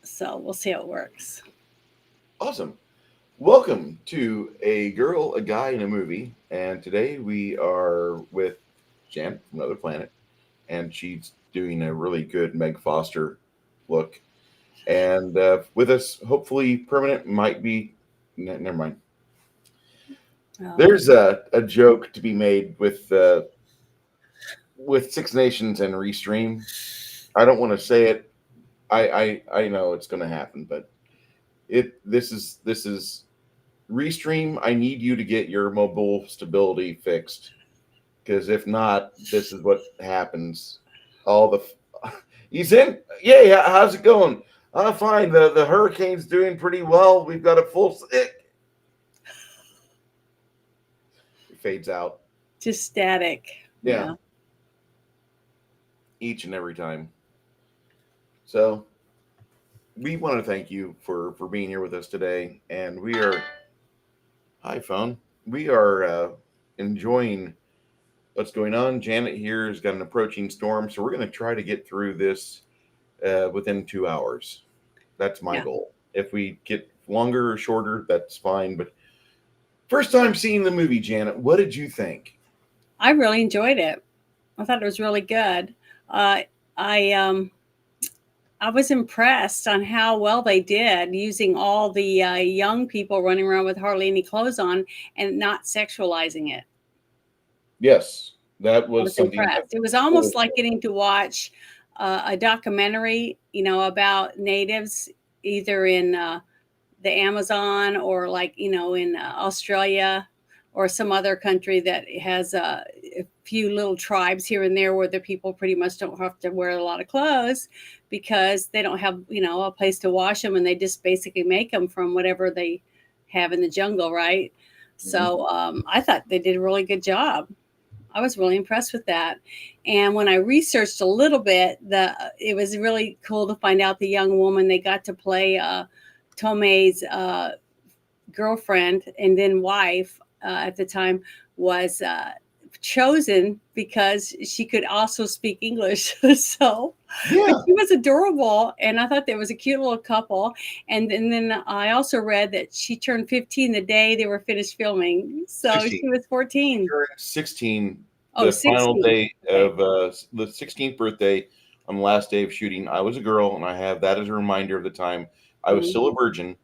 So we'll see how it works. Awesome. Welcome to A Girl, a Guy, in a Movie. And today we are with Jan from Another Planet, and she's doing a really good Meg Foster look. And with us, hopefully permanent, might be. Never mind. Oh, There's a joke to be made with Six Nations and Restream. I don't want to say it. I know it's going to happen, but this is Restream. I need you to get your mobile stability fixed, because if not, this is what happens. All the he's in. Yeah, how's it going? Fine. The hurricane's doing pretty well. We've got a full. It fades out. just static. Yeah, Yeah. each and every time. So we want to thank you for being here with us today, and we are hi phone. We are enjoying what's going on. Janet here has got an approaching storm, so we're going to try to get through this within 2 hours. That's my Yeah. goal. If we get longer or shorter, that's fine. But first time seeing the movie, Janet, what did you think? I really enjoyed it. I thought it was really good. Uh, I I was impressed on how well they did using all the young people running around with hardly any clothes on and not sexualizing it. Yes, that I was was something that impressed. It was was almost like getting to watch a documentary, about natives, either in the Amazon or like in Australia or some other country that has a few little tribes here and there where the people pretty much don't have to wear a lot of clothes because they don't have a place to wash them, and they just basically make them from whatever they have in the jungle, right? Mhm. So I thought they did a really good job. I was really impressed with that. And when I researched a little bit, the it was really cool to find out the young woman they got to play Tomei's girlfriend and then wife at the time was chosen because she could also speak English. So, but Yeah, she was adorable, and I thought there was a cute little couple. And then I also read that she turned 15 the day they were finished filming. So 16. she was 14. Turned 16, Oh, the final 16. day Okay. of the 16th birthday on the last day of shooting. I was a girl, and I have that as a reminder of the time. I was Mhm. still a virgin,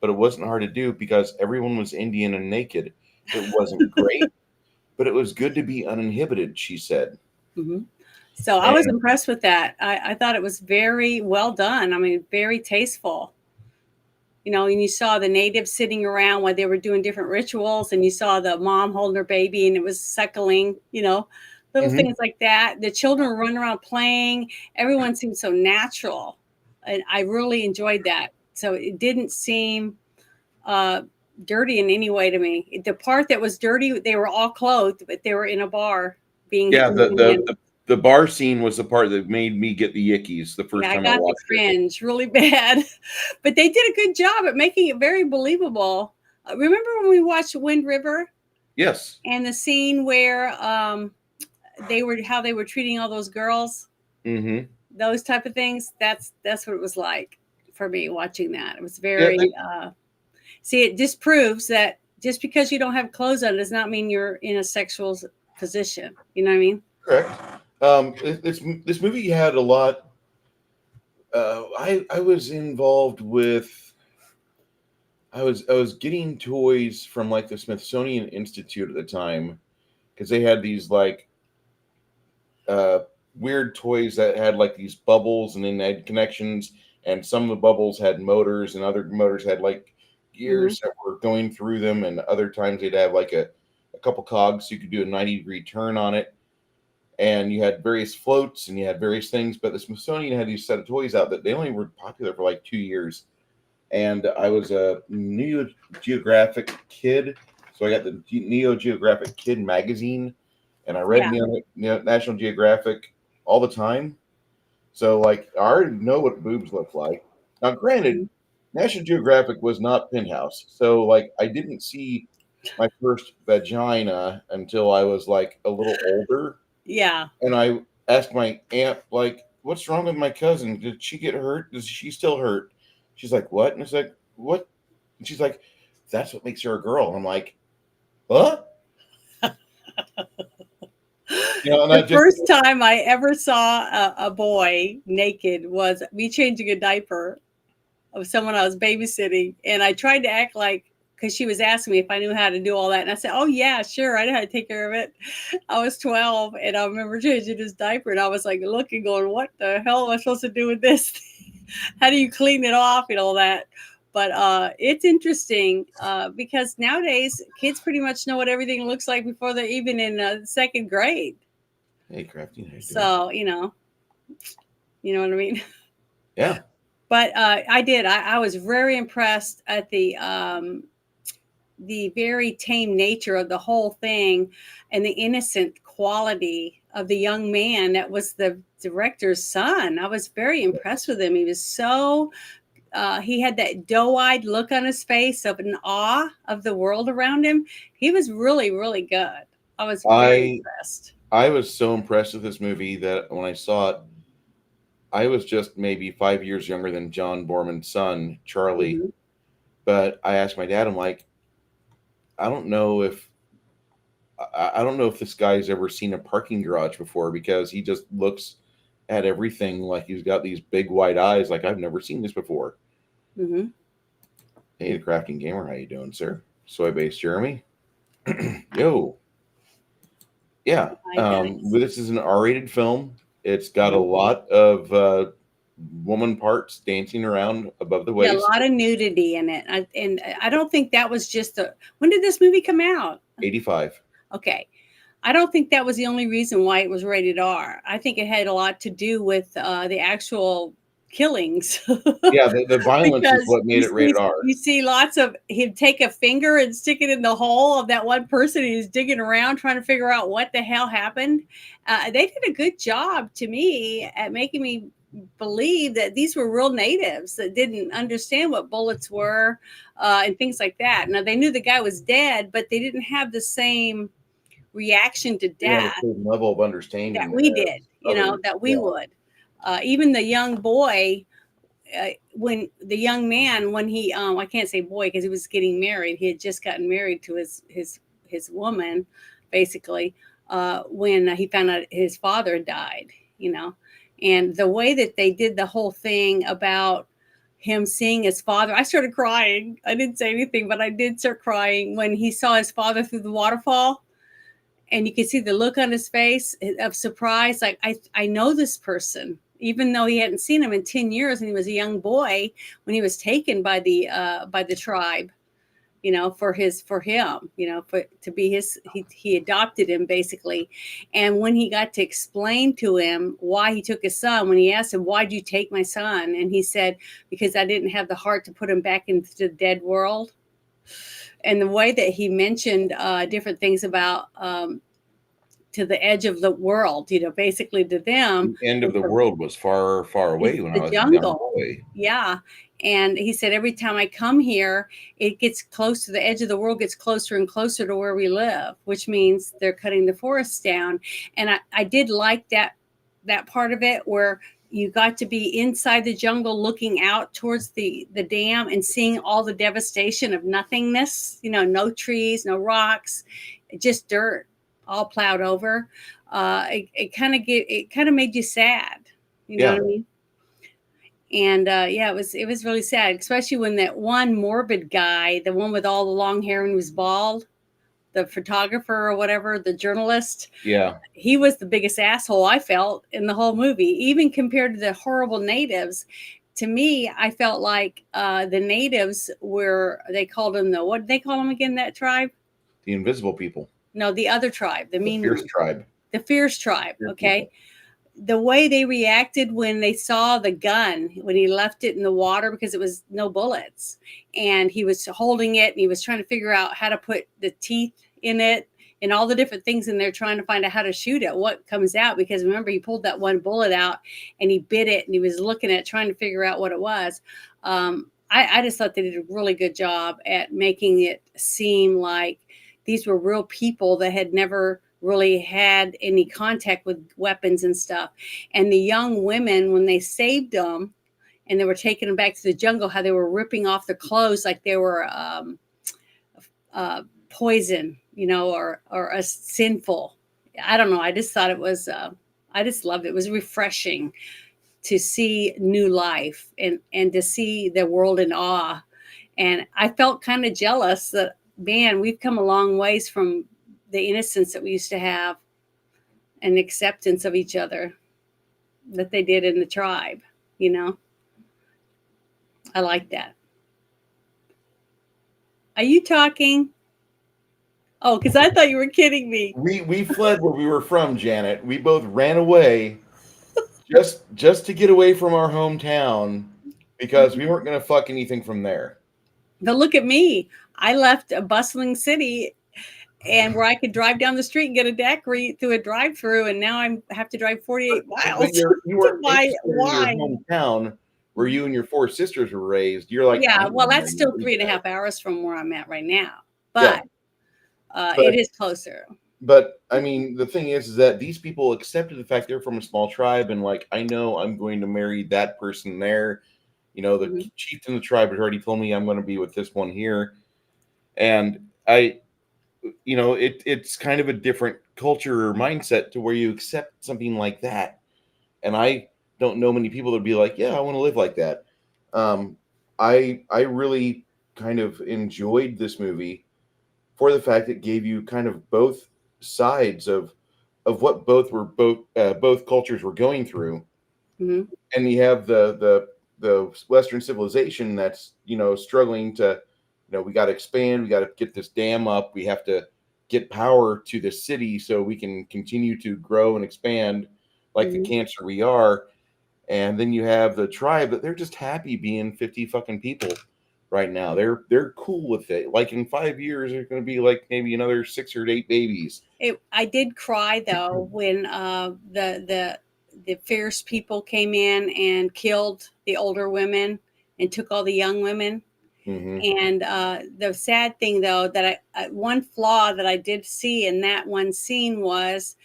but it wasn't hard to do because everyone was Indian and naked. It wasn't great, but it was good to be uninhibited, she said. Mhm. So I was And impressed with that. I thought it was very well done. I mean, very tasteful. And you saw the natives sitting around while they were doing different rituals, and you saw the mom holding her baby and it was suckling, little mhm. things like that. The children were running around playing. Everyone seemed so natural. And I really enjoyed that. So it didn't seem uh, dirty in any way to me. The part that was dirty, they were all clothed, but they were in a bar being Yeah, the, the human. the the bar scene was the part that made me get the yickies the Yeah, first I time I got the watched it. cringe really bad, but they did a good job at making it very believable. Remember when we watched Wind River Yes. and the scene where how they were treating all those girls, Hmm. those type of things? That's what it was like for me watching that. It was Yeah, very. See, it disproves that just because you don't have clothes on does not mean you're in a sexual position. You know what I mean? correct. This movie had a lot. I was involved with. I was getting toys from like the Smithsonian Institute at the time, because they had these like uh, weird toys that had like these bubbles, and then they had connections, and some of the bubbles had motors, and other motors had like Hmm. gears that were going through them, and other times they'd have like a couple cogs so you could do a 90-degree turn on it. And you had various floats and you had various things, but the Smithsonian had these set of toys out that they only were popular for like 2 years. And I was a Neo Geographic kid, so I got the Neo Geographic Kid magazine, and I read Yeah. National Geographic all the time. So like I already know what boobs look like. Now, granted, Mhm. National Geographic was not Penthouse, so like I didn't see my first vagina until I was like a little older, Yeah. and I asked my aunt, like, what's wrong with my cousin? Did she get hurt? Does she still hurt? She's like, what? And it's like, what? And she's like, that's what makes her a girl. I'm like, what? And I The just, first time I ever saw a boy naked was me changing a diaper of someone I was babysitting, and I tried to act like, because she was asking me if I knew how to do all that, and I said, "Oh yeah, sure, I know how to take care of it." I was 12, and I remember changing his diaper, and I was like looking, going, "What the hell am I supposed to do with this? How do you clean it off and all that?" But it's interesting because nowadays kids pretty much know what everything looks like before they're even in second grade. hey, Crafty, how you doing? So you know what I mean. Yeah. But I did. I was very impressed at the very tame nature of the whole thing, and the innocent quality of the young man that was the director's son. I was very impressed with him. He was so he had that doe-eyed look on his face of an awe of the world around him. He was really, really good. I was very I impressed. I was so impressed with this movie that when I saw it, I was just maybe 5 years younger than John Borman's son, Charlie. Mhm. But I asked my dad, I'm like, I don't know if I don't know if this guy's ever seen a parking garage before because he just looks at everything like he's got these big wide eyes, like I've never seen this before. Mhm. Hey, the crafting gamer, how you doing, sir? Soy based Jeremy. Yo, yeah. My goodness. This is an R-rated film. It's got a Mhm. lot of woman parts dancing around above the Yeah, a waist. lot of nudity in it. And I don't think that was just a. When did this movie come out? 85. Okay. I don't think that was the only reason why it was rated R. I think it had a lot to do with the actual killings. Yeah, the violence is Because what made it rated R. you see lots of him take a finger and stick it in the hole of that one person who's digging around trying to figure out what the hell happened. They did a good job to me at making me believe that these were real natives that didn't understand what bullets were and things like that. Now they knew the guy was dead, but they didn't have the same reaction to They have death a certain level of that understanding we did, as others. that we Yeah. would. Even the young boy, when the young man, when he, I can't say boy because he was getting married. He had just gotten married to his woman, basically, when he found out his father died. And the way that they did the whole thing about him seeing his father, I started crying. I didn't say anything, but I did start crying when he saw his father through the waterfall, and you could see the look on his face of surprise, like I know this person, even though he hadn't seen him in 10 years, and he was a young boy when he was taken by the tribe, for him, to be his. He adopted him basically. And when he got to explain to him why he took his son, when he asked him, why'd you take my son, and he said, because I didn't have the heart to put him back into the dead world. And the way that he mentioned different things about to the edge of the world, basically to them, The end of the world was far, far away when I the was a young jungle. boy. Yeah. And he said, every time I come here, it gets close to the edge of the world, gets closer and closer to where we live, which means they're cutting the forests down. And I did like that part of it where you got to be inside the jungle looking out towards the dam and seeing all the devastation of nothingness, no trees, no rocks, just dirt all plowed over. It kind of made you sad, you know Yeah. what I mean? And yeah, it was really sad, especially when that one morbid guy, the one with all the long hair and was bald, the photographer or whatever, the journalist, Yeah. he was the biggest asshole I felt in the whole movie, even compared to the horrible natives. To me, I felt like the natives were, they called them what did they call them again, that tribe? The invisible people. No, the other tribe, the The mean fierce one. tribe. The fierce tribe, Fierce okay? people. The way they reacted when they saw the gun, when he left it in the water because it was no bullets, and he was holding it and he was trying to figure out how to put the teeth in it and all the different things in there, trying to find out how to shoot it, what comes out, because remember, he pulled that one bullet out and he bit it and he was looking at trying to figure out what it was. I just thought they did a really good job at making it seem like these were real people that had never really had any contact with weapons and stuff. And the young women, when they saved them and they were taking them back to the jungle, how they were ripping off their clothes like they were poison, or a sinful. I don't know. I just thought it was. I just loved it. It was refreshing to see new life and to see the world in awe. And I felt kind of jealous that, man, we've come a long ways from the innocence that we used to have and acceptance of each other that they did in the tribe. I like that. Are you talking? Oh, because I thought you were kidding me. We fled where we were from, Janet. We both ran away just to get away from our hometown because we weren't going to fuck anything from there. But look at me. I left a bustling city and where I could drive down the street and get a daiquiri through a drive-through, and now I have to drive 48 miles. But you weren't Why? in your hometown where you and your four sisters were raised. You're like, yeah, well, that's still 3.5 hours from where I'm at right now, but, yeah. It is closer. But I mean, the thing is that these people accepted the fact they're from a small tribe, and like, I know I'm going to marry that person there. The chieftain of the tribe had already told me I'm going to be with this one here, and it's kind of a different culture or mindset to where you accept something like that. And I don't know many people that would be like, yeah, I want to live like that. I really kind of enjoyed this movie for the fact it gave you kind of both sides of what both cultures were going through. Mm-hmm. And you have the Western civilization that's struggling to, we got to expand, we got to get this dam up, we have to get power to the city so we can continue to grow and expand like the cancer we are. And then you have the tribe that they're just happy being 50 fucking people right now. They're cool with it. Like in 5 years, there's going to be like maybe another 6 or 8 babies. I did cry though when the fierce people came in and killed the older women and took all the young women. Mm-hmm. And the sad thing though, that one flaw that I did see in that one scene was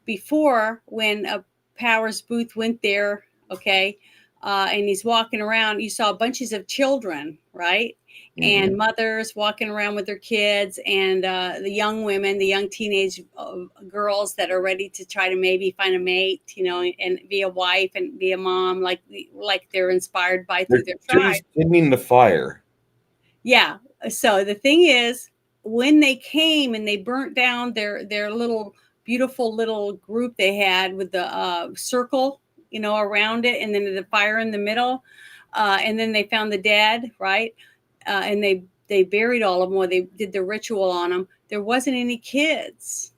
before when Powers Boothe went there, okay, and he's walking around, you saw bunches of children, right? Mm-hmm. And mothers walking around with their kids, and the young women, the young teenage girls that are ready to try to maybe find a mate, and be a wife and be a mom, like they're inspired by through their tribe. Just kindling the fire. Yeah. So the thing is, when they came and they burnt down their little beautiful little group they had with the circle, around it, and then the fire in the middle, and then they found the dead, right? And they buried all of them, or they did the ritual on them. There wasn't any kids.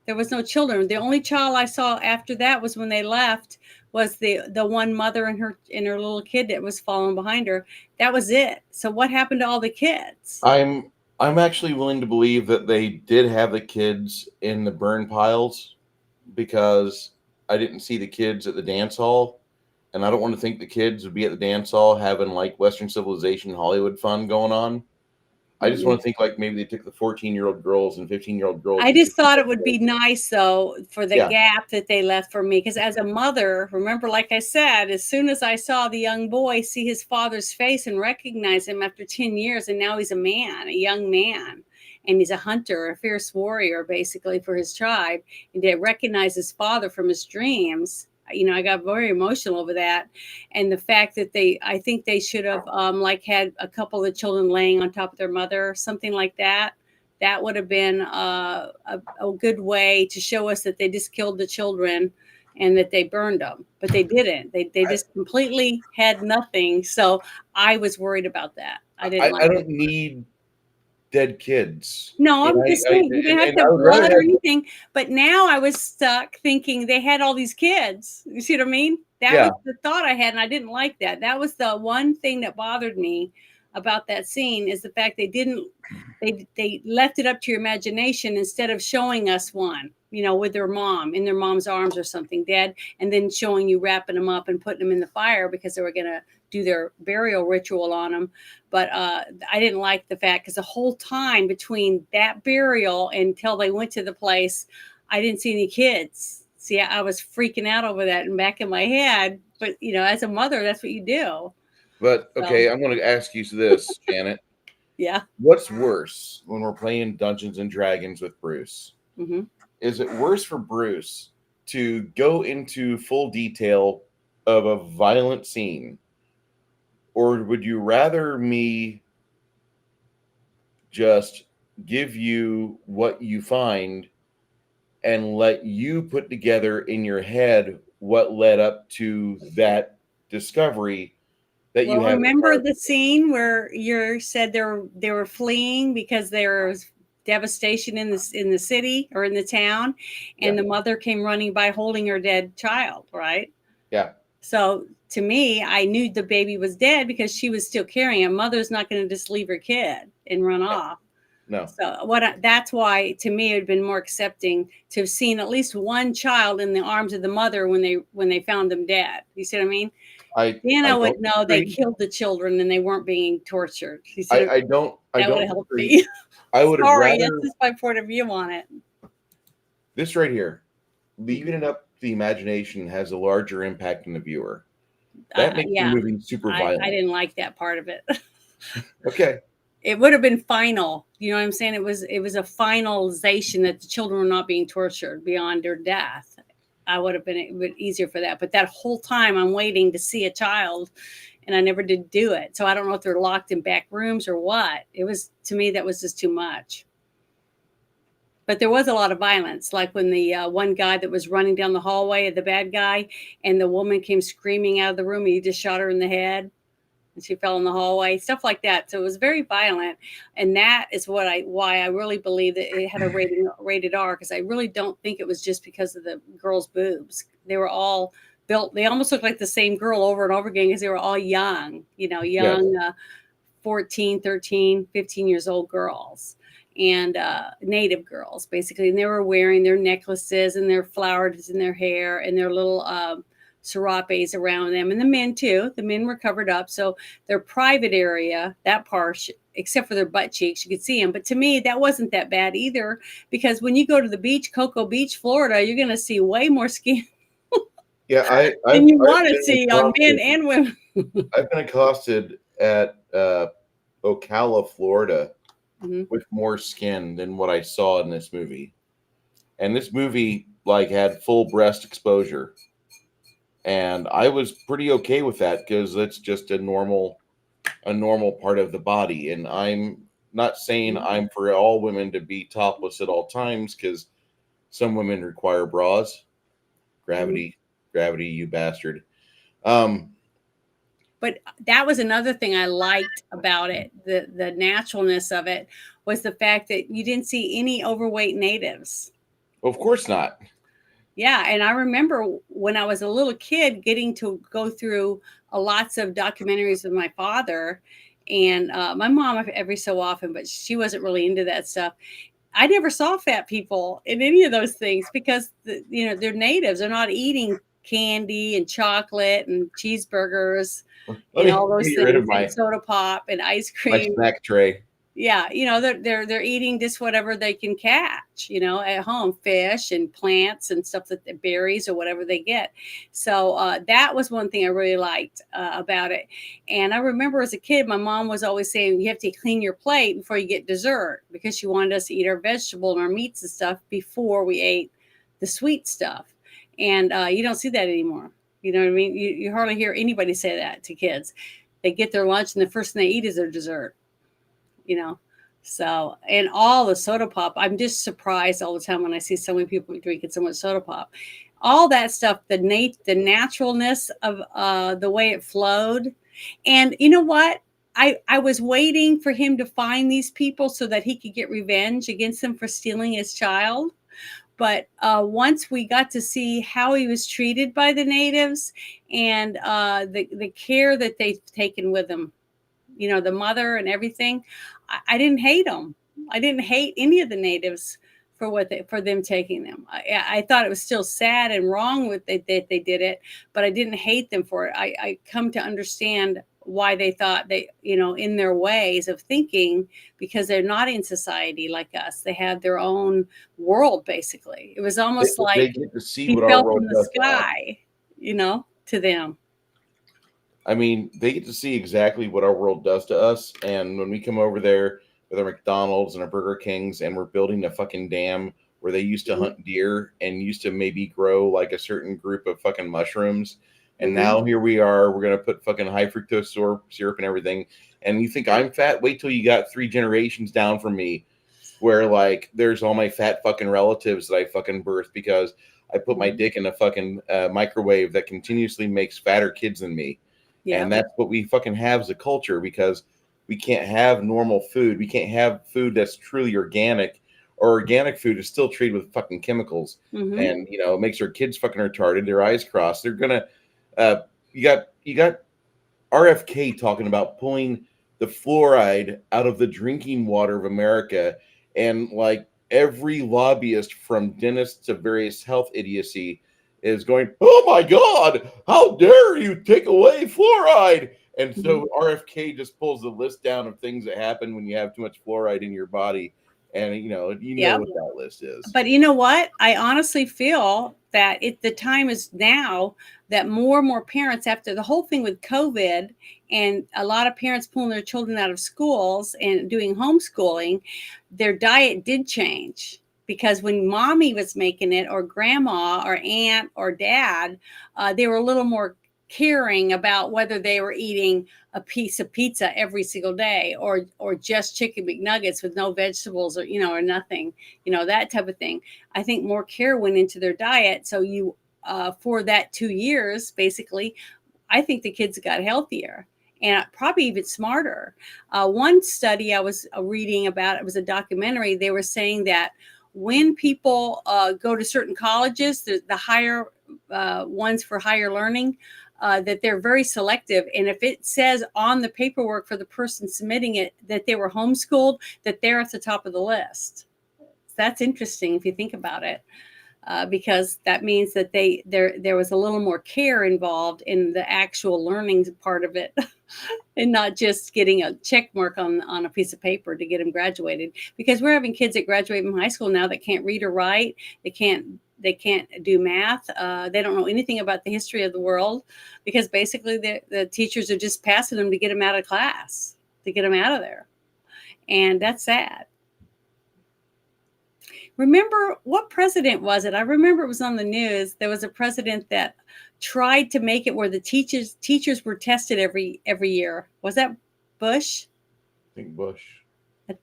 There was no children. The only child I saw after that was when they left was the one mother and her little kid that was following behind her. That was it. So what happened to all the kids? I'm actually willing to believe that they did have the kids in the burn piles, because I didn't see the kids at the dance hall, and I don't want to think the kids would be at the dance hall having like Western civilization Hollywood fun going on. I just want to think like maybe they took the 14-year-old girls and 15-year-old girls. I just thought it would be nice, though, for the gap that they left for me. Because as a mother, remember, like I said, as soon as I saw the young boy see his father's face and recognize him after 10 years, and now he's a man, a young man, and he's a hunter, a fierce warrior, basically, for his tribe, and to recognize his father from his dreams, I got very emotional over that. And the fact that I think they should have had a couple of the children laying on top of their mother, something like that. That would have been a good way to show us that they just killed the children and that they burned them. But they didn't. They just completely had nothing. So I was worried about that. I don't need dead kids. No, I'm just saying you didn't have to blood or anything. But now I was stuck thinking they had all these kids. You see what I mean? That was the thought I had, and I didn't like that. That was the one thing that bothered me about that scene is the fact they left it up to your imagination instead of showing us one, with their mom in their mom's arms or something dead, and then showing you wrapping them up and putting them in the fire because they were going to do their burial ritual on them. But I didn't like the fact because the whole time between that burial until they went to the place, I didn't see any kids. See, I was freaking out over that and back in my head. But, as a mother, that's what you do. But So, okay, I'm going to ask you this, Janet. yeah. What's worse when we're playing Dungeons and Dragons with Bruce? Mm-hmm. Is it worse for Bruce to go into full detail of a violent scene, or would you rather me just give you what you find and let you put together in your head what led up to that discovery that you Well, have? remember the scene where you said they were fleeing because there was devastation in the city or in the town, and Yeah. the mother came running by holding her dead child, right? Yeah. So to me, I knew the baby was dead because she was still carrying it. Mother's not going to just leave her kid and run off. No. So that's why to me it would have been more accepting to have seen at least one child in the arms of the mother when they found them dead. You see what I mean? Then I would don't know they agree. killed the children and they weren't being tortured. You see, I don't that would have helped agree. me. I would have Sorry, rather that's just my point of view on it. this right here. Leaving it up to the imagination has a larger impact on the viewer. That makes the Yeah, movie super violent. I didn't like that part of it. Okay. It would have been final. You know what I'm saying? It was a finalization that the children were not being tortured beyond their death. I would have been a bit easier for that. But that whole time I'm waiting to see a child and I never did do it. So I don't know if they're locked in back rooms or what. It was, to me, that was just too much. But there was a lot of violence, like when the one guy that was running down the hallway, the bad guy, and the woman came screaming out of the room and he just shot her in the head. And she fell in the hallway, stuff like that. So it was very violent, and that is why I really believe that it had a rated R, because I really don't think it was just because of the girls' boobs. They were all built. They almost looked like the same girl over and over again because they were all young, Yes. 14, 13, 15 years old girls and native girls, basically. And they were wearing their necklaces and their flowers in their hair and their little serapes around them, and the men too. The men were covered up, so their private area, that part, except for their butt cheeks, you could see them. But to me, that wasn't that bad either, because when you go to the beach, Cocoa Beach, Florida, you're going to see way more skin. Yeah, than you want to see on men and women. I've been accosted at Ocala, Florida, with more skin than what I saw in this movie, and this movie had full breast exposure. And I was pretty okay with that because that's just a normal part of the body. And I'm not saying I'm for all women to be topless at all times, because some women require bras. Gravity, you bastard. But that was another thing I liked about it. The naturalness of it was the fact that you didn't see any overweight natives. Of course not. Yeah, and I remember when I was a little kid getting to go through lots of documentaries with my father and my mom every so often, but she wasn't really into that stuff. I never saw fat people in any of those things because they're natives. They're not eating candy and chocolate and cheeseburgers and all those get rid of things, and soda pop and ice my cream. snack tray. Yeah, they're eating just whatever they can catch, at home, fish and plants and stuff, that berries or whatever they get. So that was one thing I really liked about it. And I remember as a kid, my mom was always saying you have to clean your plate before you get dessert, because she wanted us to eat our vegetable and our meats and stuff before we ate the sweet stuff. And you don't see that anymore. You know what I mean? You hardly hear anybody say that to kids. They get their lunch and the first thing they eat is their dessert. So, and all the soda pop, I'm just surprised all the time when I see so many people drinking so much soda pop. All that stuff, the naturalness of the way it flowed. And you know what? I was waiting for him to find these people so that he could get revenge against them for stealing his child. But once we got to see how he was treated by the natives and the care that they've taken with him, the mother and everything. I didn't hate them. I didn't hate any of the natives for them taking them. I thought it was still sad and wrong that they did it, but I didn't hate them for it. I come to understand why they thought they, in their ways of thinking, because they're not in society like us. They have their own world, basically. It was almost They like get to see he what our fell world from the does to us. sky, to them. I mean, they get to see exactly what our world does to us. And when we come over there with our McDonald's and our Burger Kings and we're building a fucking dam where they used to hunt deer and used to maybe grow like a certain group of fucking mushrooms. And now here we are, we're going to put fucking high fructose syrup and everything. And you think I'm fat? Wait till you got 3 generations down from me where like there's all my fat fucking relatives that I fucking birthed because I put my dick in a fucking microwave that continuously makes fatter kids than me. Yeah. And that's what we fucking have as a culture, because we can't have normal food. We can't have food that's truly organic, or organic food is still treated with fucking chemicals. And, it makes our kids fucking retarded, their eyes crossed. They're going to, you got RFK talking about pulling the fluoride out of the drinking water of America. And like every lobbyist from dentists to various health idiocy is going, oh my God, how dare you take away fluoride? And so RFK just pulls the list down of things that happen when you have too much fluoride in your body. And what that list is. But you know what? I honestly feel that the time is now that more and more parents, after the whole thing with COVID and a lot of parents pulling their children out of schools and doing homeschooling, their diet did change. Because when mommy was making it, or grandma or aunt or dad, they were a little more caring about whether they were eating a piece of pizza every single day, or just chicken McNuggets with no vegetables, or nothing, that type of thing. I think more care went into their diet. So for that 2 years, basically, I think the kids got healthier and probably even smarter. One study I was reading about, it was a documentary. They were saying that when people go to certain colleges, the higher ones for higher learning, that they're very selective. And if it says on the paperwork for the person submitting it that they were homeschooled, that they're at the top of the list. That's interesting if you think about it, because that means that there was a little more care involved in the actual learning part of it. And not just getting a check mark on a piece of paper to get them graduated. Because we're having kids that graduate from high school now that can't read or write. They can't do math. They don't know anything about the history of the world, because basically the teachers are just passing them to get them out of class, to get them out of there. And that's sad. Remember, what president was it? I remember it was on the news. There was a president that tried to make it where the teachers were tested every year. Was that Bush? I think Bush.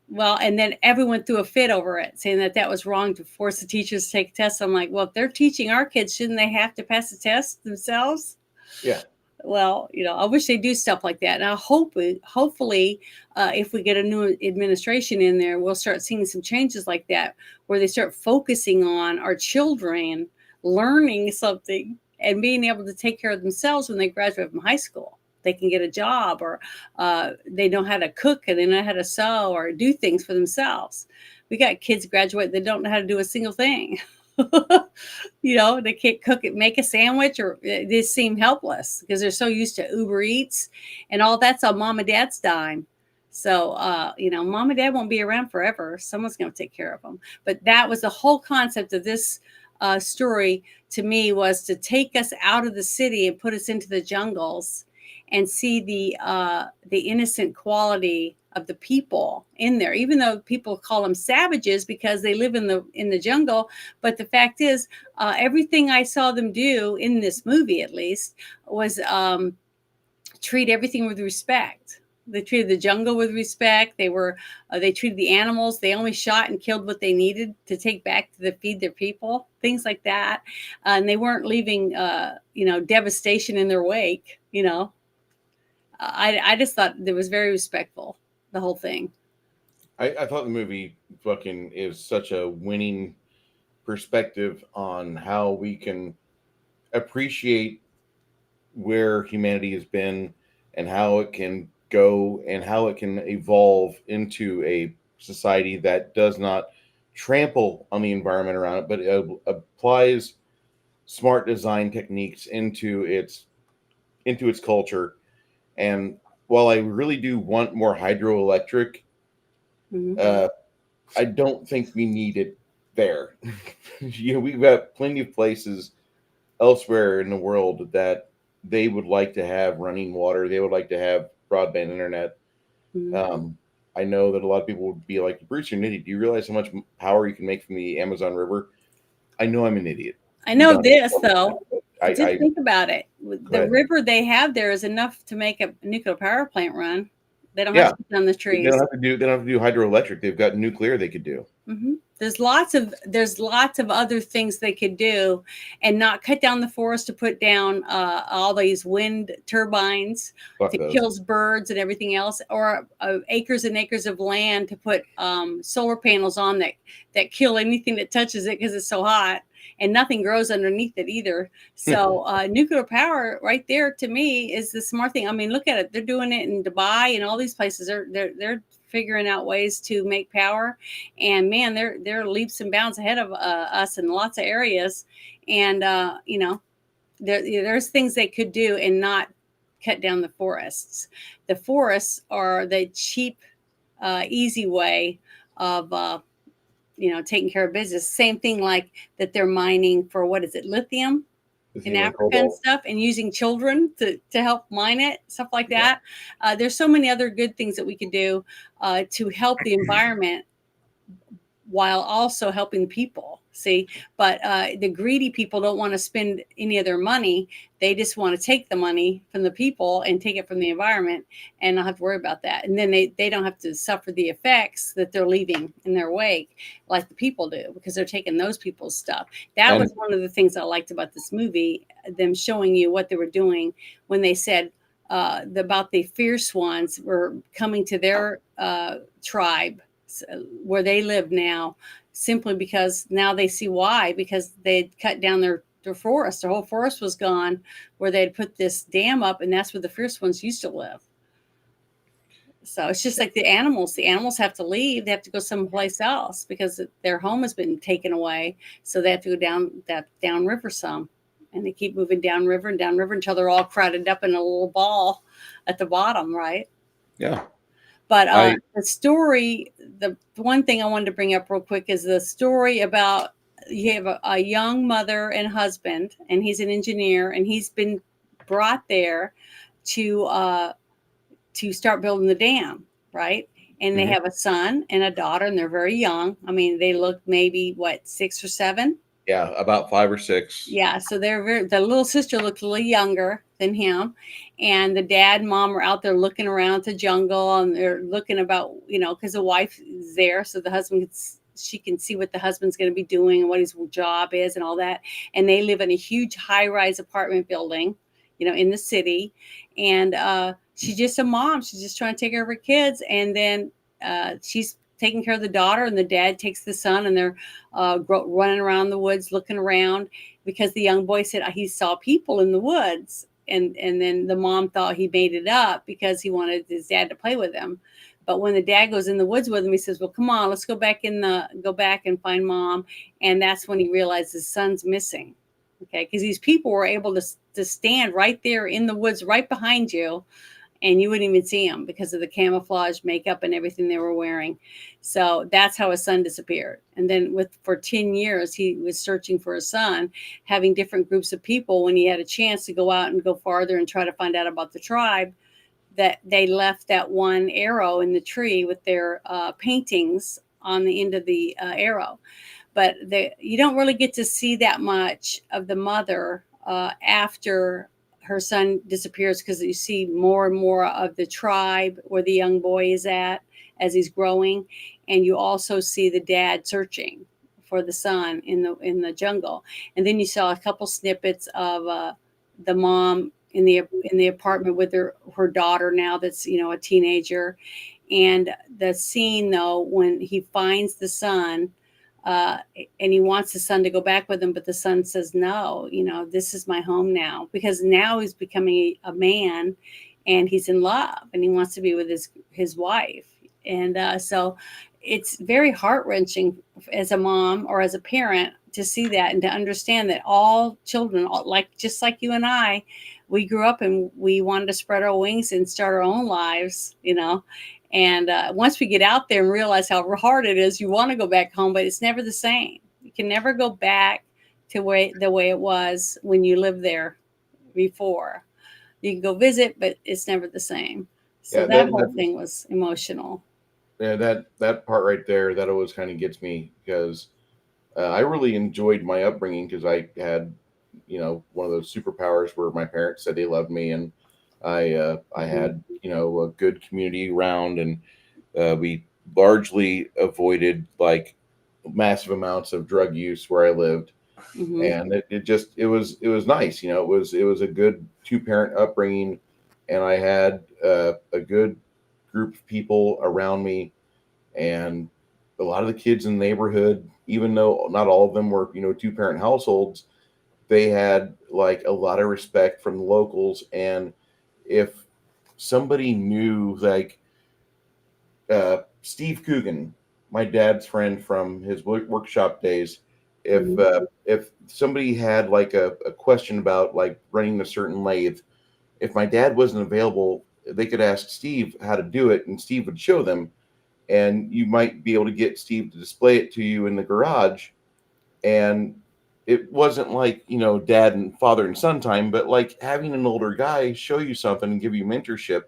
Well, and then everyone threw a fit over it, saying that was wrong to force the teachers to take tests. I'm like, well, if they're teaching our kids, shouldn't they have to pass the test themselves? Yeah. Well, I wish they do stuff like that. And I hopefully, if we get a new administration in there, we'll start seeing some changes like that, where they start focusing on our children learning something and being able to take care of themselves when they graduate from high school. They can get a job, or they know how to cook, and they know how to sew or do things for themselves. We got kids graduate that don't know how to do a single thing. They can't cook it, make a sandwich, or they seem helpless because they're so used to Uber Eats, and all that's on mom and dad's dime. So, mom and dad won't be around forever. Someone's going to take care of them. But that was the whole concept of this story to me, was to take us out of the city and put us into the jungles and see the innocent quality of the people in there, even though people call them savages because they live in the jungle. But the fact is, everything I saw them do in this movie, at least, was treat everything with respect. They treated the jungle with respect. They treated the animals. They only shot and killed what they needed to take back to feed their people, things like that. And they weren't leaving, devastation in their wake. I just thought it was very respectful, the whole thing. I thought the movie fucking is such a winning perspective on how we can appreciate where humanity has been and how it can go and how it can evolve into a society that does not trample on the environment around it, but it applies smart design techniques into its culture. And while I really do want more hydroelectric, Mhm. uh, I don't think we need it there. We've got plenty of places elsewhere in the world that they would like to have running water. They would like to have broadband internet. Mhm. Um, I know that a lot of people would be like, Bruce, you're an idiot. Do you realize how much power you can make from the Amazon River? I know I'm an idiot. I We've know done it this before. though. Just I think about it. Go The ahead. river they have there is enough to make a nuclear power plant run. They don't have Yeah, to cut down the they don't trees. have to do hydroelectric. They've got nuclear they could do. Hmm. There's lots of other things they could do, and not cut down the forest to put down all these wind turbines Fuck that those. kills birds and everything else, or acres and acres of land to put solar panels on that kill anything that touches it because it's so hot, and nothing grows underneath it either. So nuclear power right there to me is the smart thing. I mean, look at it. They're doing it in Dubai and all these places. They're figuring out ways to make power, and man, they're leaps and bounds ahead of us in lots of areas. And there's things they could do and not cut down the forests. The forests are the cheap, easy way of taking care of business. Same thing like that they're mining for, what is it, lithium in Lithium and Africa and cobalt. stuff, and using children to help mine it, stuff like Yeah. that. There's so many other good things that we could do to help the environment while also helping people. See, but the greedy people don't want to spend any of their money. They just want to take the money from the people and take it from the environment and not have to worry about that. And then they don't have to suffer the effects that they're leaving in their wake like the people do, because they're taking those people's stuff. That And was one of the things I liked about this movie, them showing you what they were doing when they said about the fierce ones were coming to their tribe where they live now, simply because now they see why, because they'd cut down their forest. Their whole forest was gone where they'd put this dam up, and that's where the fierce ones used to live. So it's just like the animals. The animals have to leave. They have to go someplace else because their home has been taken away. So they have to go down river some, and they keep moving down river until they're all crowded up in a little ball at the bottom, right? yeah, But I the story, the one thing I wanted to bring up real quick is the story about, you have a young mother and husband, and he's an engineer, and he's been brought there to start building the dam, right? And they mhm. have a son and a daughter, and they're very young. I mean, they look maybe what, 6 or 7. Yeah, about 5 or 6. Yeah, so the little sister looked a little younger than him, and the dad and mom are out there looking around the jungle, and they're looking about, because the wife is there, so the husband she can see what the husband's going to be doing and what his job is and all that. And they live in a huge high-rise apartment building, in the city, and she's just a mom. She's just trying to take care of her kids, and then she's taking care of the daughter, and the dad takes the son, and they're running around the woods looking around, because the young boy said he saw people in the woods, and then the mom thought he made it up because he wanted his dad to play with him. But when the dad goes in the woods with him, he says, well, come on, let's go back and find mom. And that's when he realized his son's missing. Okay, because these people were able to stand right there in the woods right behind you, and you wouldn't even see him because of the camouflage makeup and everything they were wearing. So that's how his son disappeared. And then for 10 years, he was searching for his son, having different groups of people. When he had a chance to go out and go farther and try to find out about the tribe, that they left that one arrow in the tree with their paintings on the end of the arrow. But you don't really get to see that much of the mother after her son disappears, because you see more and more of the tribe where the young boy is at as he's growing, and you also see the dad searching for the son in the jungle. And then you saw a couple snippets of the mom in the apartment with her daughter now, that's a teenager. And the scene though, when he finds the son, and he wants the son to go back with him, but the son says, no, this is my home now, because now he's becoming a man, and he's in love and he wants to be with his wife. And so it's very heart wrenching as a mom or as a parent to see that and to understand that all children, like just like you and I, we grew up and we wanted to spread our wings and start our own lives, you know. And once we get out there and realize how hard it is, you want to go back home, but it's never the same. You can never go back to the way it was when you lived there before. You can go visit, but it's never the same. So Yeah, that whole thing was emotional. yeah, that part right there, that always kind of gets me because I really enjoyed my upbringing because I had, one of those superpowers where my parents said they loved me, and I Mm-hmm. had, a good community around, and we largely avoided like massive amounts of drug use where I lived, Mm-hmm. and it was nice, it was a good two-parent upbringing, and I had a good group of people around me, and a lot of the kids in the neighborhood, even though not all of them were two-parent households, they had like a lot of respect from the locals. And if somebody knew, like, Steve Coogan, my dad's friend from his workshop days, Mm-hmm. if somebody had like a question about like running a certain lathe, if my dad wasn't available, they could ask Steve how to do it, and Steve would show them, and you might be able to get Steve to display it to you in the garage. And it wasn't like, dad and father and son time, but like having an older guy show you something and give you mentorship,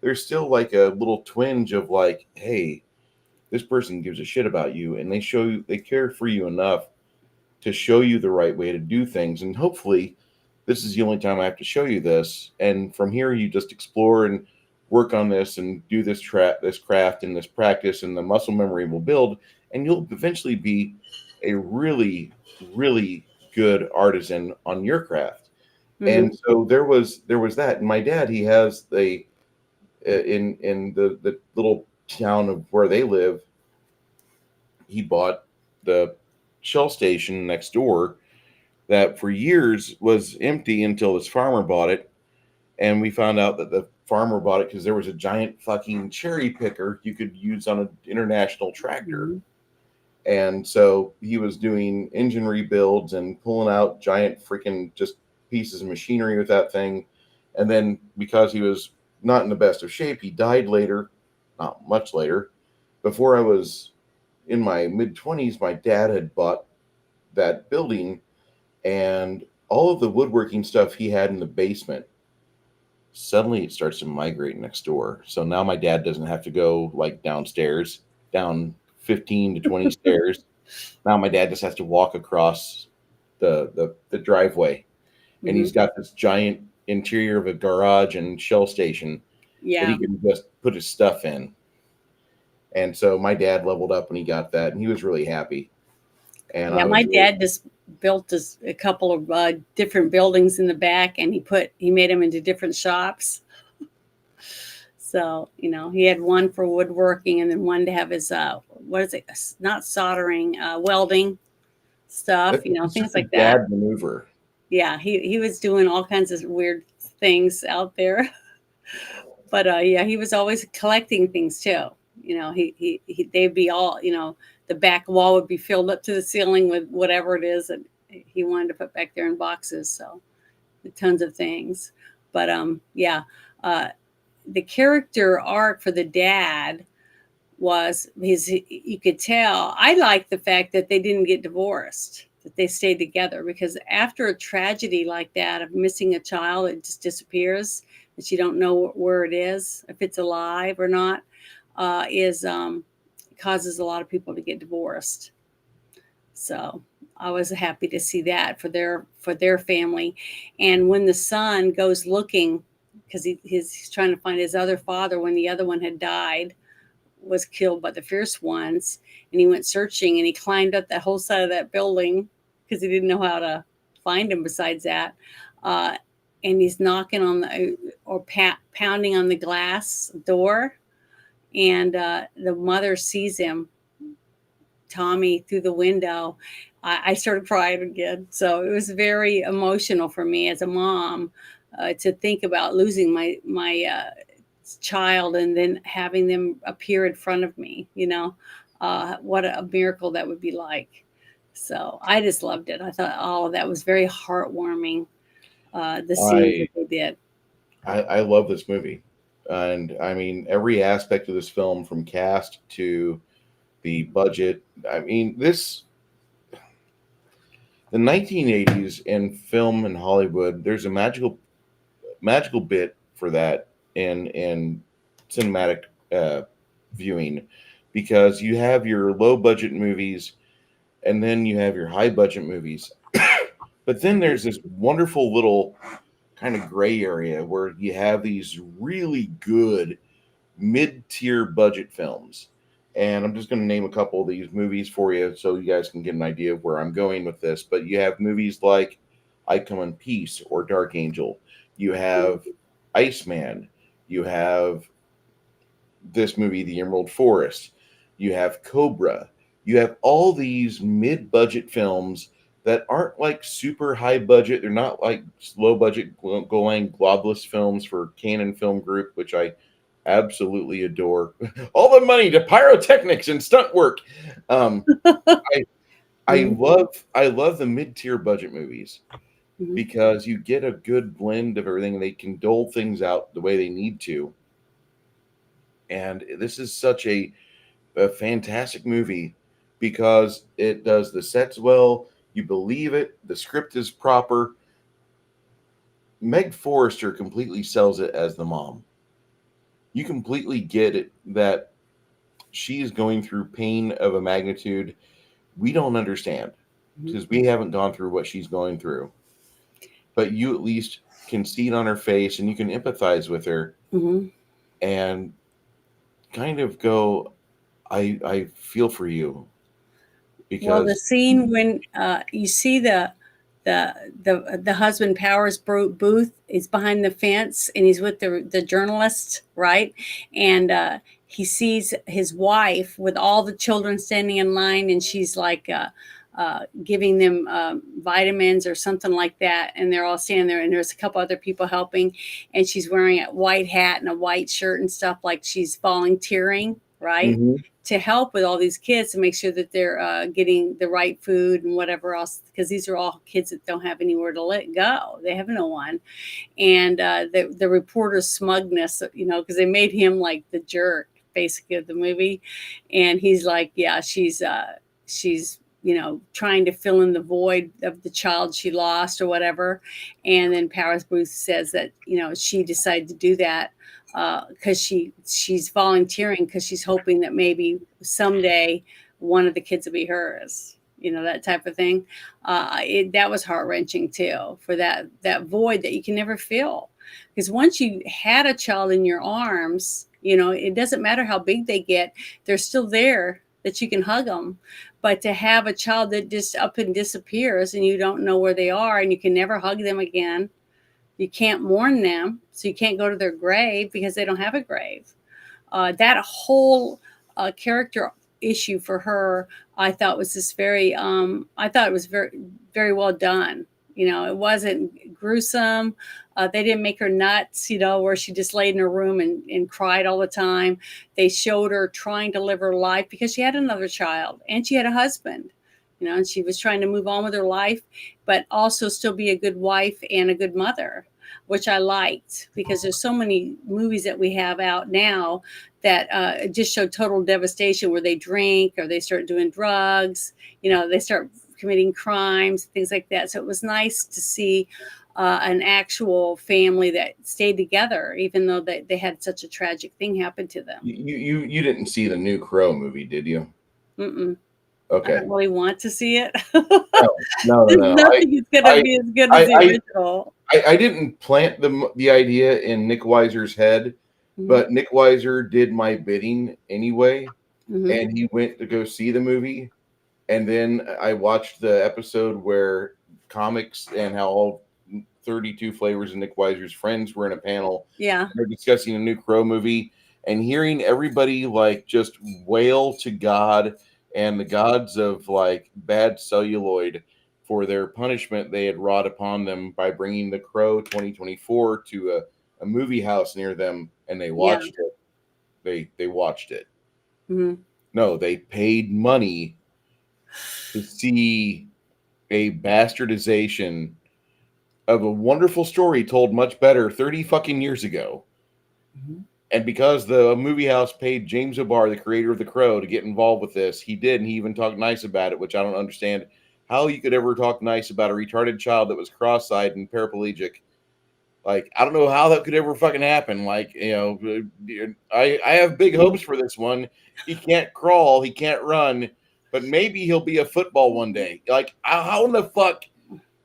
there's still like a little twinge of like, hey, this person gives a shit about you, and they care for you enough to show you the right way to do things. And hopefully, this is the only time I have to show you this. And from here, you just explore and work on this and do this craft and this practice, and the muscle memory will build, and you'll eventually be a really, really good artisan on your craft. Mm-hmm. And so there was that. And my dad, he has in the little town of where they live, he bought the Shell station next door that for years was empty until this farmer bought it. And we found out that the farmer bought it because there was a giant fucking cherry picker you could use on an international tractor. Mm-hmm. And so he was doing engine rebuilds and pulling out giant freaking just pieces of machinery with that thing. And then because he was not in the best of shape, he died later, not much later. Before I was in my mid 20s, my dad had bought that building, and all of the woodworking stuff he had in the basement, suddenly it starts to migrate next door. So now my dad doesn't have to go like downstairs, down 15 to 20 stairs. Now my dad just has to walk across the driveway, and Mm-hmm. he's got this giant interior of a garage and shell station that he Yeah. can just put his stuff in. And so my dad leveled up when he got that, and he was really happy. And Yeah. I My was really, dad just built a couple of different buildings in the back, and he made them into different shops. So, he had one for woodworking and then one to have his, what is it? Not soldering, welding stuff, it's things just a like that. dad maneuver. Yeah. He was doing all kinds of weird things out there. But yeah, he was always collecting things too. They'd be all, the back wall would be filled up to the ceiling with whatever it is that he wanted to put back there in boxes. So tons of things. But yeah, uh, the character arc for the dad was you could tell. I like the fact that they didn't get divorced, that they stayed together, because after a tragedy like that of missing a child, it just disappears, that you don't know where it is, if it's alive or not, is causes a lot of people to get divorced. So I was happy to see that for their family. And when the son goes looking, because he's trying to find his other father when the other one had died, was killed by the fierce ones, and he went searching and he climbed up that whole side of that building because he didn't know how to find him besides that. Uh, and he's knocking on the or pounding on the glass door, and the mother sees him, Tommy, through the window. I started crying again. So it was very emotional for me as a mom, to think about losing my child and then having them appear in front of me. What a miracle that would be like. So I just loved it. I thought all of that was very heartwarming. The scenes that I they did. I love this movie, and I mean every aspect of this film, from cast to the budget. I mean this the 1980s in film and Hollywood. There's a magical bit for that in cinematic viewing, because you have your low budget movies and then you have your high budget movies. But then there's this wonderful little kind of gray area where you have these really good mid-tier budget films. And I'm just going to name a couple of these movies for you so you guys can get an idea of where I'm going with this. But you have movies like I Come in Peace or Dark Angel. You have Iceman. You have this movie, The Emerald Forest. You have Cobra. You have all these mid-budget films that aren't like super high budget. They're not like low budget going globulous films for Canon Film Group, which I absolutely adore. All the money to pyrotechnics and stunt work. Um, I Mhm, I love the mid-tier budget movies mhm. because you get a good blend of everything. They can dole things out the way they need to. And this is such a fantastic movie because it does the sets well. You believe it. The script is proper. Meg Forrester completely sells it as the mom. You completely get it that she is going through pain of a magnitude we don't understand Mhm. because we haven't gone through what she's going through. But you at least can see it on her face and you can empathize with her Mhm. and kind of go, I feel for you Well, the because scene when you see the husband Booth is behind the fence and he's with the journalist, right? And he sees his wife with all the children standing in line, and she's like giving them vitamins or something like that, and they're all standing there, and there's a couple other people helping, and she's wearing a white hat and a white shirt and stuff, like she's volunteering, right? Mhm. To help with all these kids to make sure that they're getting the right food and whatever else, because these are all kids that don't have anywhere to let go. They have no one. And the reporter's smugness, because they made him like the jerk basically of the movie, and he's like, yeah, she's trying to fill in the void of the child she lost or whatever. And then Powers Booth says that she decided to do that because she's volunteering because she's hoping that maybe someday one of the kids will be hers, that type of thing. That was heart wrenching too, for that void that you can never fill. Because once you had a child in your arms, it doesn't matter how big they get; they're still there that you can hug them. But to have a child that just up and disappears and you don't know where they are and you can never hug them again, you can't mourn them, so you can't go to their grave because they don't have a grave. That whole character issue for her, I thought was just I thought it was very, very well done. It wasn't gruesome. They didn't make her nuts, where she just laid in her room and cried all the time. They showed her trying to live her life because she had another child and she had a husband, and she was trying to move on with her life, but also still be a good wife and a good mother, which I liked, because there's so many movies that we have out now that just show total devastation, where they drink or they start doing drugs, they start committing crimes, things like that. So it was nice to see an actual family that stayed together, even though they had such a tragic thing happen to them. You didn't see the new Crow movie, did you? Mm-mm. I Okay. don't really want to see it. There's No. nothing that's going to I, be as good as I, the I, original. I didn't plant the idea in Nick Weiser's head, Mm-hmm. but Nick Weiser did my bidding anyway, Mm-hmm. and he went to go see the movie, and then I watched the episode where comics and how all 32 flavors of Nick Weiser's friends were in a panel. Yeah. They're discussing a new Crow movie, and hearing everybody like just wail to God and the gods of like bad celluloid for their punishment they had wrought upon them by bringing The Crow 2024 to a movie house near them, and they Yeah. watched it. They watched it. Hmm. No, they paid money to see a bastardization of a wonderful story told much better 30 fucking years ago. Hmm. And because the movie house paid James O'Barr, the creator of The Crow, to get involved with this, he did, and he even talked nice about it, which I don't understand how you could ever talk nice about a retarded child that was cross-eyed and paraplegic. Like, I don't know how that could ever fucking happen. Like, I have big hopes for this one. He can't crawl, he can't run, but maybe he'll be a football one day. Like, how in the fuck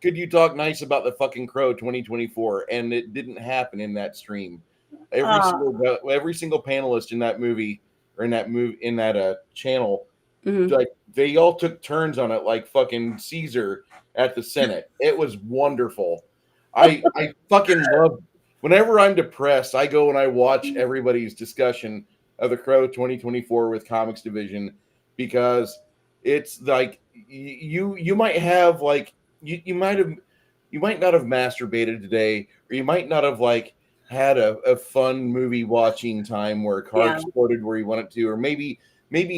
could you talk nice about the fucking Crow 2024? And it didn't happen in that stream. Uh, Every single panelist in that movie or in that channel, mhm. like they all took turns on it, like fucking Caesar at the Senate. It was wonderful. I fucking love. Whenever I'm depressed, I go and I watch everybody's discussion of the Crow 2024 with Comics Division, because it's like you might have like you might not have masturbated today, or you might not have like had a fun movie watching time where a car Yeah. exploded where you wanted to, or maybe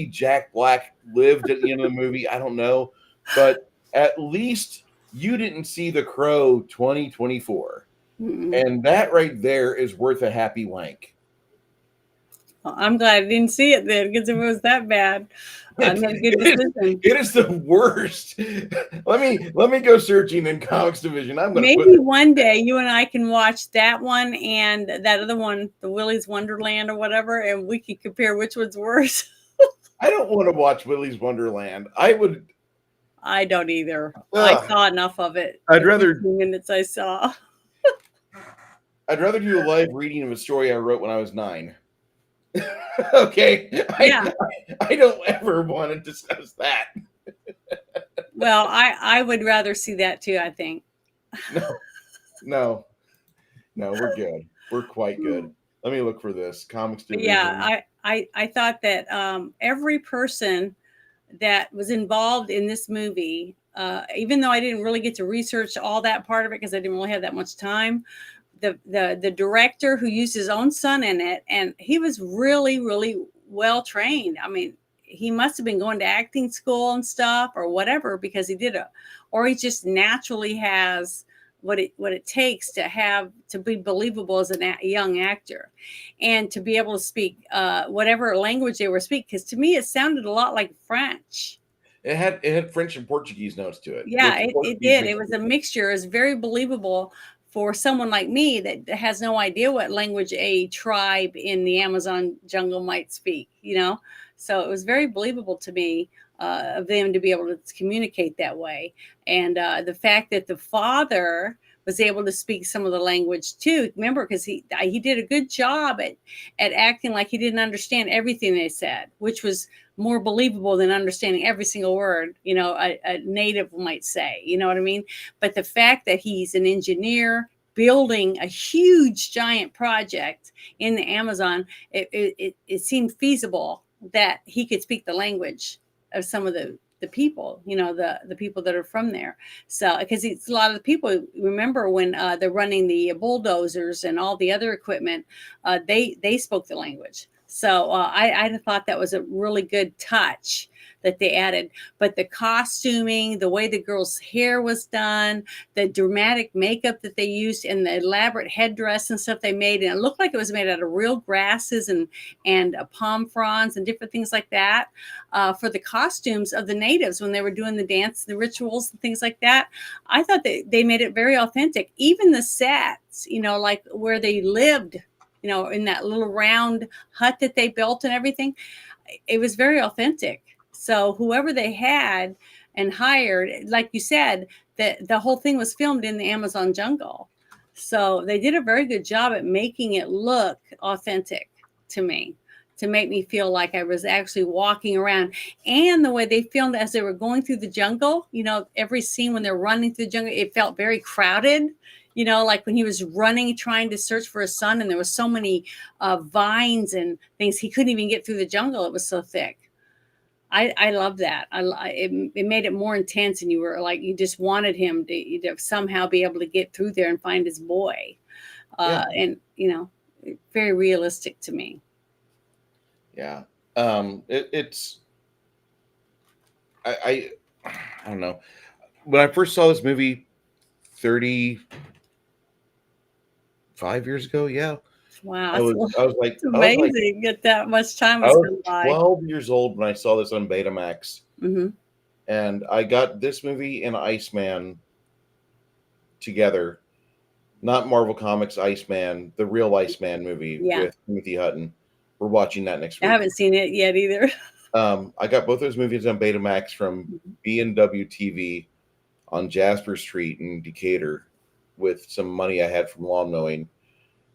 Jack Black lived at the end of the movie. I don't know, but at least you didn't see The Crow 2024, Mm-mm. and that right there is worth a happy wank. Well, I'm glad I didn't see it then, because if it was that bad, I made a good decision. It is the worst. Let me go searching in Comics Division. I'm going to put Maybe one day you and I can watch that one and that other one, the Willy's Wonderland or whatever, and we can compare which one's worse. I don't want to watch Willy's Wonderland. I would. I don't either. I Ugh. saw enough of it. I'd The rather 15 minutes I saw. do a live reading of a story I wrote when I was 9. Okay, Yeah. I don't ever want to discuss that. Well, I would rather see that too, I think. No, we're good. We're quite good. Let me look for this Comics But Division. yeah, I thought that every person that was involved in this movie, even though I didn't really get to research all that part of it because I didn't really have that much time, the director who used his own son in it, and he was really, really well trained. I mean, he must have been going to acting school and stuff or whatever, because or he just naturally has what it takes to be believable as a young actor, and to be able to speak whatever language they were speaking. Because to me, it sounded a lot like French. It had French and Portuguese notes to it. Yeah, it did. It was a mixture. It's very believable for someone like me that has no idea what language a tribe in the Amazon jungle might speak, So it was very believable to me of them to be able to communicate that way. And the fact that the father was able to speak some of the language too. Remember, because he did a good job at acting like he didn't understand everything they said, which was more believable than understanding every single word, a native might say, you know what I mean? But the fact that he's an engineer building a huge giant project in the Amazon, it seemed feasible that he could speak the language of some of the people, the people that are from there. So, because it's a lot of the people, remember when they're running the bulldozers and all the other equipment, they spoke the language. So I thought that was a really good touch that they added. But the costuming, the way the girl's hair was done, the dramatic makeup that they used, and the elaborate headdress and stuff they made, and it looked like it was made out of real grasses and palm fronds and different things like that, for the costumes of the natives when they were doing the dance, the rituals and things like that. I thought they made it very authentic. Even the sets, like where they lived, in that little round hut that they built and everything, it was very authentic. So whoever they had and hired, like you said, that the whole thing was filmed in the Amazon jungle. So they did a very good job at making it look authentic to me, to make me feel like I was actually walking around. And the way they filmed as they were going through the jungle, every scene when they're running through the jungle, it felt very crowded. Like when he was running, trying to search for his son, and there was so many vines and things, he couldn't even get through the jungle. It was so thick. I love that. It made it more intense, and you were like you just wanted him to somehow be able to get through there and find his boy, Yeah, and very realistic to me. yeah. It's I don't know. When I first saw this movie 35 years ago, yeah, Wow, I it's, was I was like it's I was like amazing that that much time I has was gone by. 12 years old when I saw this on Betamax, Hmm. and I got this movie and Iceman together. Not Marvel Comics Iceman, the real Iceman movie Yeah, with Timothy Hutton. We're watching that next I week. haven't seen it yet either. I got both those movies on Betamax from B&W TV on Jasper Street in Decatur with some money I had from lawn mowing.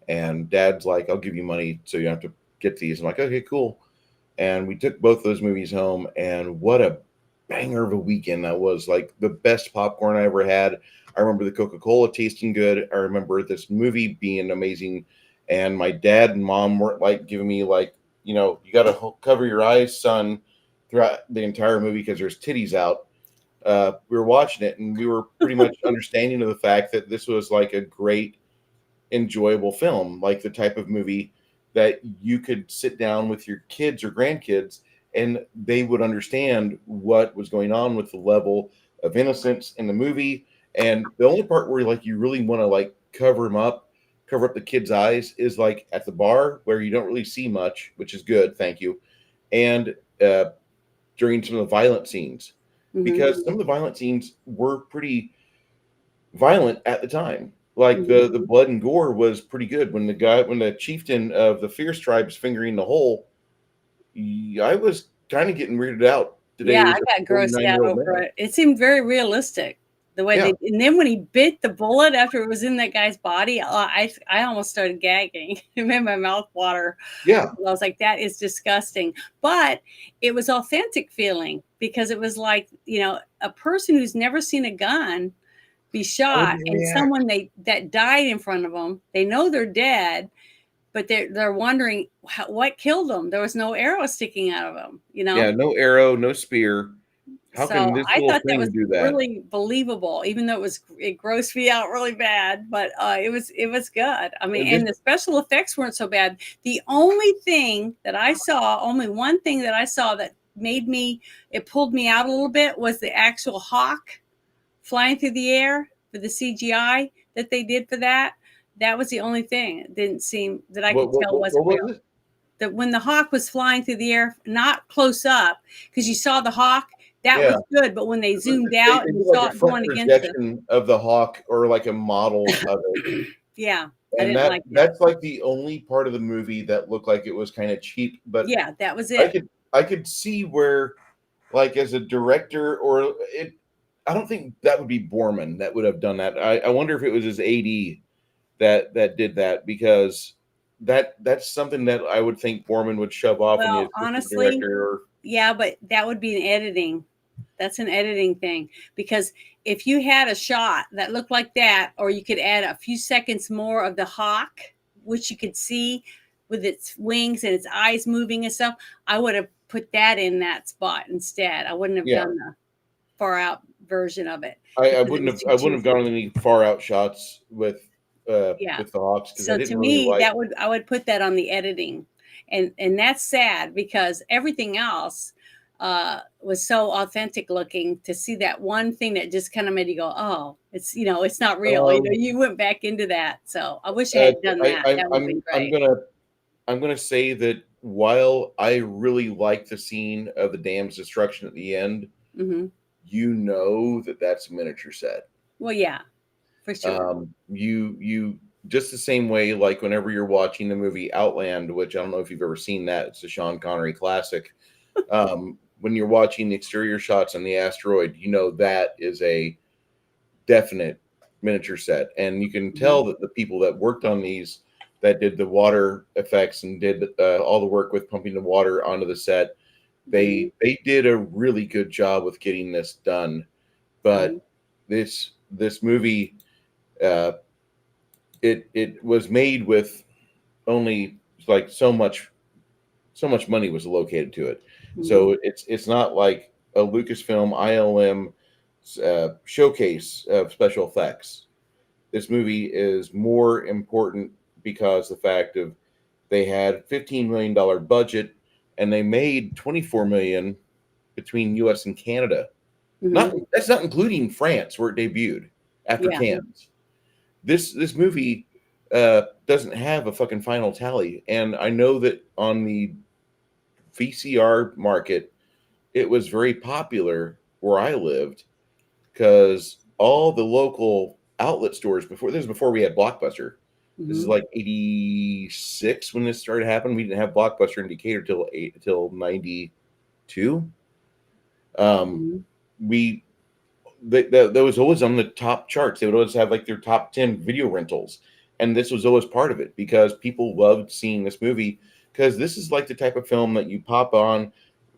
And Dad's like, "I'll give you money so you don't have to get these." I'm like, "Okay, cool." And we took both those movies home, and what a banger of a weekend that was! Like the best popcorn I ever had. I remember the Coca-Cola tasting good. I remember this movie being amazing, and my dad and mom weren't like giving me like, you got to cover your eyes, son, throughout the entire movie because there's titties out. We were watching it, and we were pretty much understanding of the fact that this was like a great enjoyable film, like the type of movie that you could sit down with your kids or grandkids and they would understand what was going on with the level of innocence in the movie. And the only part where like you really want to like cover up the kids' eyes is like at the bar where you don't really see much, which is good, thank you. And during some of the violent scenes, Hmm. because some of the violent scenes were pretty violent at the time. Like Hmm. the blood and gore was pretty good when the chieftain of the Fierce tribes fingering the hole. I was kind of getting weirded out today Yeah, as I a got grossed out 49-year-old over man. it. It seemed very realistic the way Yeah, they. And then when he bit the bullet after it was in that guy's body, I almost started gagging. It made my mouth water yeah. because I was like, that is disgusting. But it was authentic feeling because it was like a person who's never seen a gun be How would shot you and react? someone that died in front of them. They know they're dead, but they're wondering what killed them. There was no arrow sticking out of them. Yeah, no arrow, no spear. How can So this I little thought that was thing do that? really believable, even though it grossed me out really bad. But it was good. I mean, This, and the special effects weren't so bad. The only one thing that I saw that it pulled me out a little bit was the actual hawk flying through the air for the CGI that they did for that. That was the only thing. It didn't seem that I could tell what wasn't real. was it? That when the hawk was flying through the air, not close up, because you saw the hawk, that Yeah, was good. But when they zoomed they out and you did like saw a it front going against the, projection of the hawk or like a model of it. yeah, I And didn't that like that. that's like the only part of the movie that looked like it was kind of cheap, but Yeah, that was I it. could I could see where, like, as a director, or it. I don't think that would be Borman that would have done that. I wonder if it was his AD that did that, because that's something that I would think Borman would shove off on the Well, assistant honestly, director. Or yeah, but that would be an editing. That's an editing thing because if you had a shot that looked like that, or you could add a few seconds more of the hawk, which you could see with its wings and its eyes moving and stuff, I would have put that in that spot instead. I wouldn't have yeah, done the far out version of it I because it wouldn't was have too I wouldn't have gone cheesy. on any far out shots Yeah. with the Hawks because I So to didn't really me, like. I would put that on the editing, and that's sad because everything else was so authentic looking. To see that one thing that just kind of made you go, oh, it's not real. Um, You went back into that. So I wish I uh, had done I, that. I That would have been I'm great. gonna say that while I really like the scene of the dam's destruction at the end, Hmm. that's a miniature set. Well, yeah, for sure. You just the same way, like whenever you're watching the movie Outland, which I don't know if you've ever seen that, it's a Sean Connery classic. When you're watching the exterior shots on the asteroid, that is a definite miniature set, and you can Hmm. tell that the people that worked on these, that did the water effects and did all the work with pumping the water onto the set, Hmm. they did a really good job with getting this done. Hmm. But this movie, uh, it was made with only like so much money was allocated to it. Mhm. So it's not like a Lucasfilm ILM showcase of special effects. This movie is more important because the fact of they had $15 million budget and they made 24 million between US and Canada. Not Mhm. that's not including France where it debuted after Yeah. Cannes. This movie doesn't have a fucking final tally, and I know that on the VCR market, it was very popular where I lived because all the local outlet stores before this is before we had Blockbuster. This is Mhm. like '86 when this started happening. We didn't have Blockbuster in Decatur till '92. Um, Mhm. we that was always on the top charts. They would always have like their top 10 video rentals, and this was always part of it because people loved seeing this movie because this is like the type of film that you pop on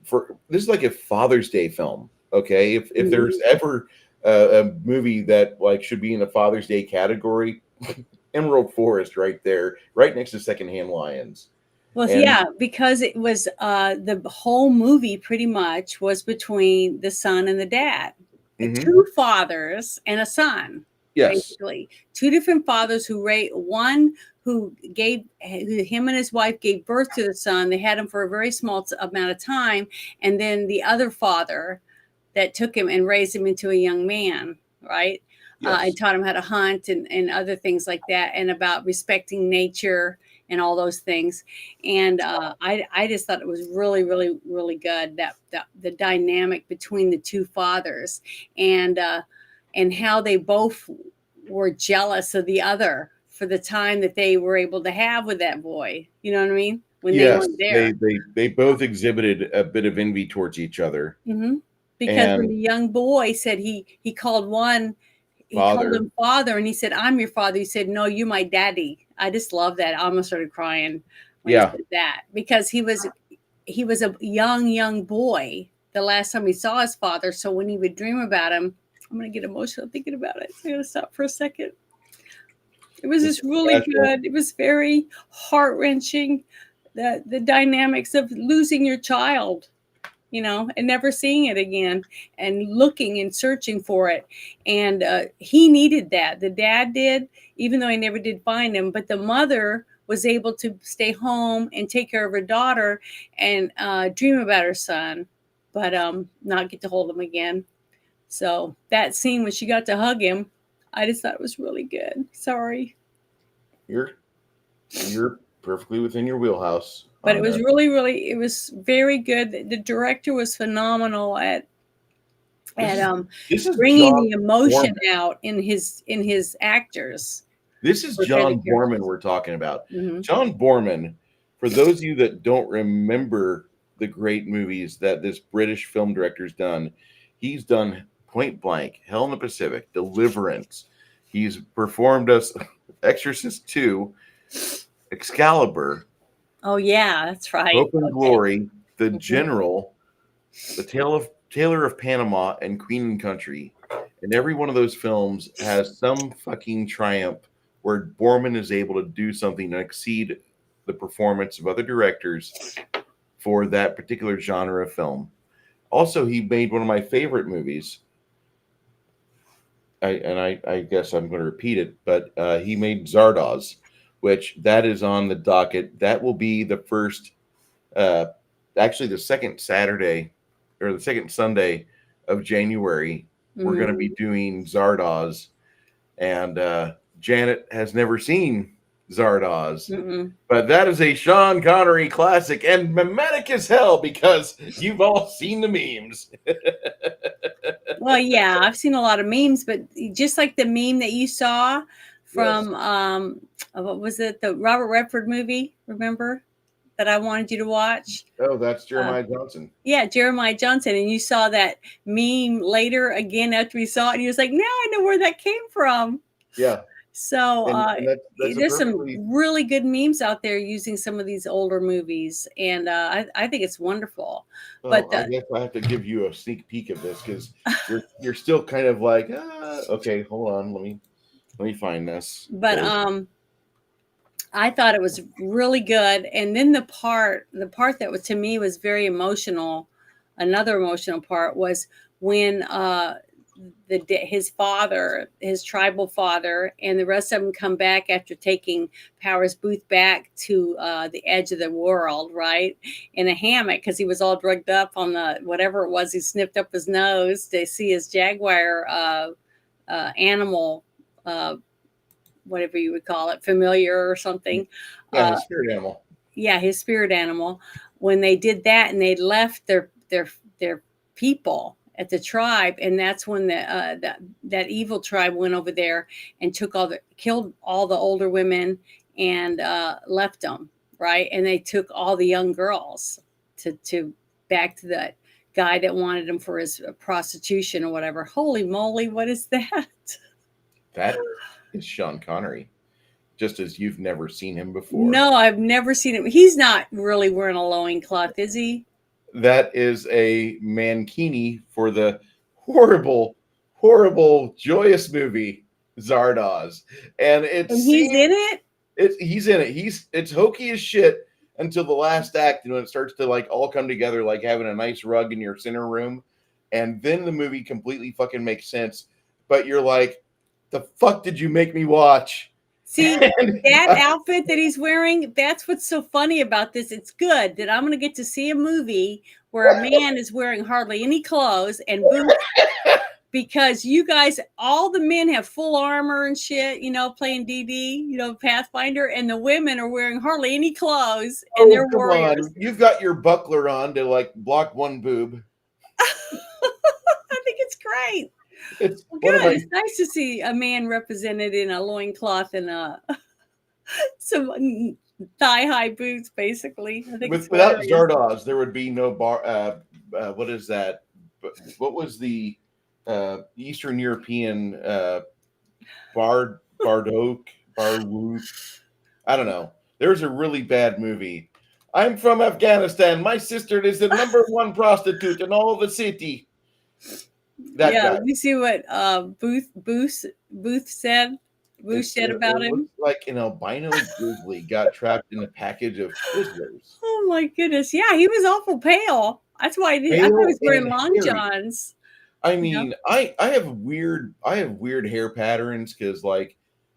for. This is like a Father's Day film. Okay, if there's Mhm. ever a movie that like should be in the Father's Day category, Emerald Forest right there, right next to Secondhand Lions, Well, and yeah, because it was the whole movie pretty much was between the son and the dad. mhm, Two fathers and a son, yes, basically. Two different fathers who one who gave him and his wife gave birth to the son. They had him for a very small amount of time, and then the other father that took him and raised him into a young man, right? And yes, taught him how to hunt and other things like that, and about respecting nature and all those things. And I just thought it was really, really, really good that the dynamic between the two fathers and how they both were jealous of the other for the time that they were able to have with that boy. You know what I mean? When they yes. weren't They there. they they both exhibited a bit of envy towards each other. Hmm. Because when And the young boy said he called one, he called father, him father, and he said, "I'm your father." He said, "No, you're my daddy." I just love that. I almost started crying when he yeah, said that because he was a young boy the last time he saw his father. So when he would dream about him, I'm gonna get emotional thinking about it. So I gotta stop for a second. It was it's just really casual. good. It was very heart wrenching. The dynamics of losing your child, and never seeing it again and looking and searching for it. And he needed that. The dad did, even though he never did find him. But the mother was able to stay home and take care of her daughter and dream about her son, but not get to hold him again. So that scene when she got to hug him, I just thought it was really good. Sorry. You're you're perfectly within your wheelhouse But it on was this. really, really, it was very good. The director was phenomenal at This at is um this is bringing John the emotion Borman. out in his actors This is for the John Borman characters. we're talking about. Hmm. John Borman, for those of you that don't remember the great movies that this British film director's done, he's done Point Blank, Hell in the Pacific, Deliverance. He's performed us Exorcist 2, Excalibur, Oh yeah, that's right. Hope and Okay. Glory, The Hmm. General, The Tale of Taylor of Panama, and Queen and Country. And every one of those films has some fucking triumph where Borman is able to do something and exceed the performance of other directors for that particular genre of film. Also, he made one of my favorite movies. I guess I'm going to repeat it, but he made Zardoz, which that is on the docket. That will be the first uh, actually the second Saturday or the second Sunday of January. We're going to Hmm. be doing Zardoz, and Janet has never seen Zardoz, Hmm. but that is a Sean Connery classic and mimetic as hell because you've all seen the memes. Well, yeah, I've seen a lot of memes, but just like the meme that you saw Yes. from what was it, the Robert Redford movie? Remember that I wanted you to watch? Oh, that's Uh, Jeremiah Johnson. Yeah, Jeremiah Johnson. And you saw that meme later again after we saw it, and he was like, "Now I know where that came from." Yeah, So and that's a there's some perfectly. really good memes out there using some of these older movies, and I think it's wonderful. But Well, I guess I have to give you a sneak peek of this because you're still kind of like, okay, hold on, let me find this but because I thought it was really good. And then the part that was to me was very emotional. Another emotional part was when his father, his tribal father, and the rest of them come back after taking Powers Booth back to the edge of the world, right, in a hammock because he was all drugged up on the whatever it was. He sniffed up his nose to see his jaguar animal. Whatever you would call it, familiar or something. Yeah, Uh, his spirit animal. yeah, his spirit animal. When they did that and they left their people at the tribe, and that's when that evil tribe went over there and killed all the older women and left them, right, and they took all the young girls to back to that guy that wanted them for his prostitution or whatever. Holy moly, what is that? That is Sean Connery, just as you've never seen him before. No, I've never seen him. He's not really wearing a loincloth, is he? That is a mankini for the horrible, horrible, joyous movie Zardoz, and it And he's seems in it? he's in it. It's hokey as shit until the last act, and when it starts to like all come together, like having a nice rug in your center room, and then the movie completely fucking makes sense. But you're like, the fuck did you make me watch? See, And that outfit that he's wearing, that's what's so funny about this. It's good that I'm going to get to see a movie where a man is wearing hardly any clothes and boots because you guys, all the men have full armor and shit, playing DD, Pathfinder, and the women are wearing hardly any clothes and oh they're come warriors. on, you've got your buckler on to like block one boob. I think it's great. It's Well, one of good. my It's nice to see a man represented in a loincloth and some thigh-high boots, basically. I think it's without hilarious. Zardoz, there would be no bar. What is that? What was the Eastern European Bardock? I don't know. There's a really bad movie. I'm from Afghanistan. My sister is the number one prostitute in all the city. That Yeah, guy. you see what Booth said? Booth said It about looks him. like an albino grizzly got trapped in a package of Twizzlers. Oh my goodness! Yeah, he was awful pale. That's why I thought he Pale was wearing and long hairy. johns. I You know? mean, I have weird hair patterns because like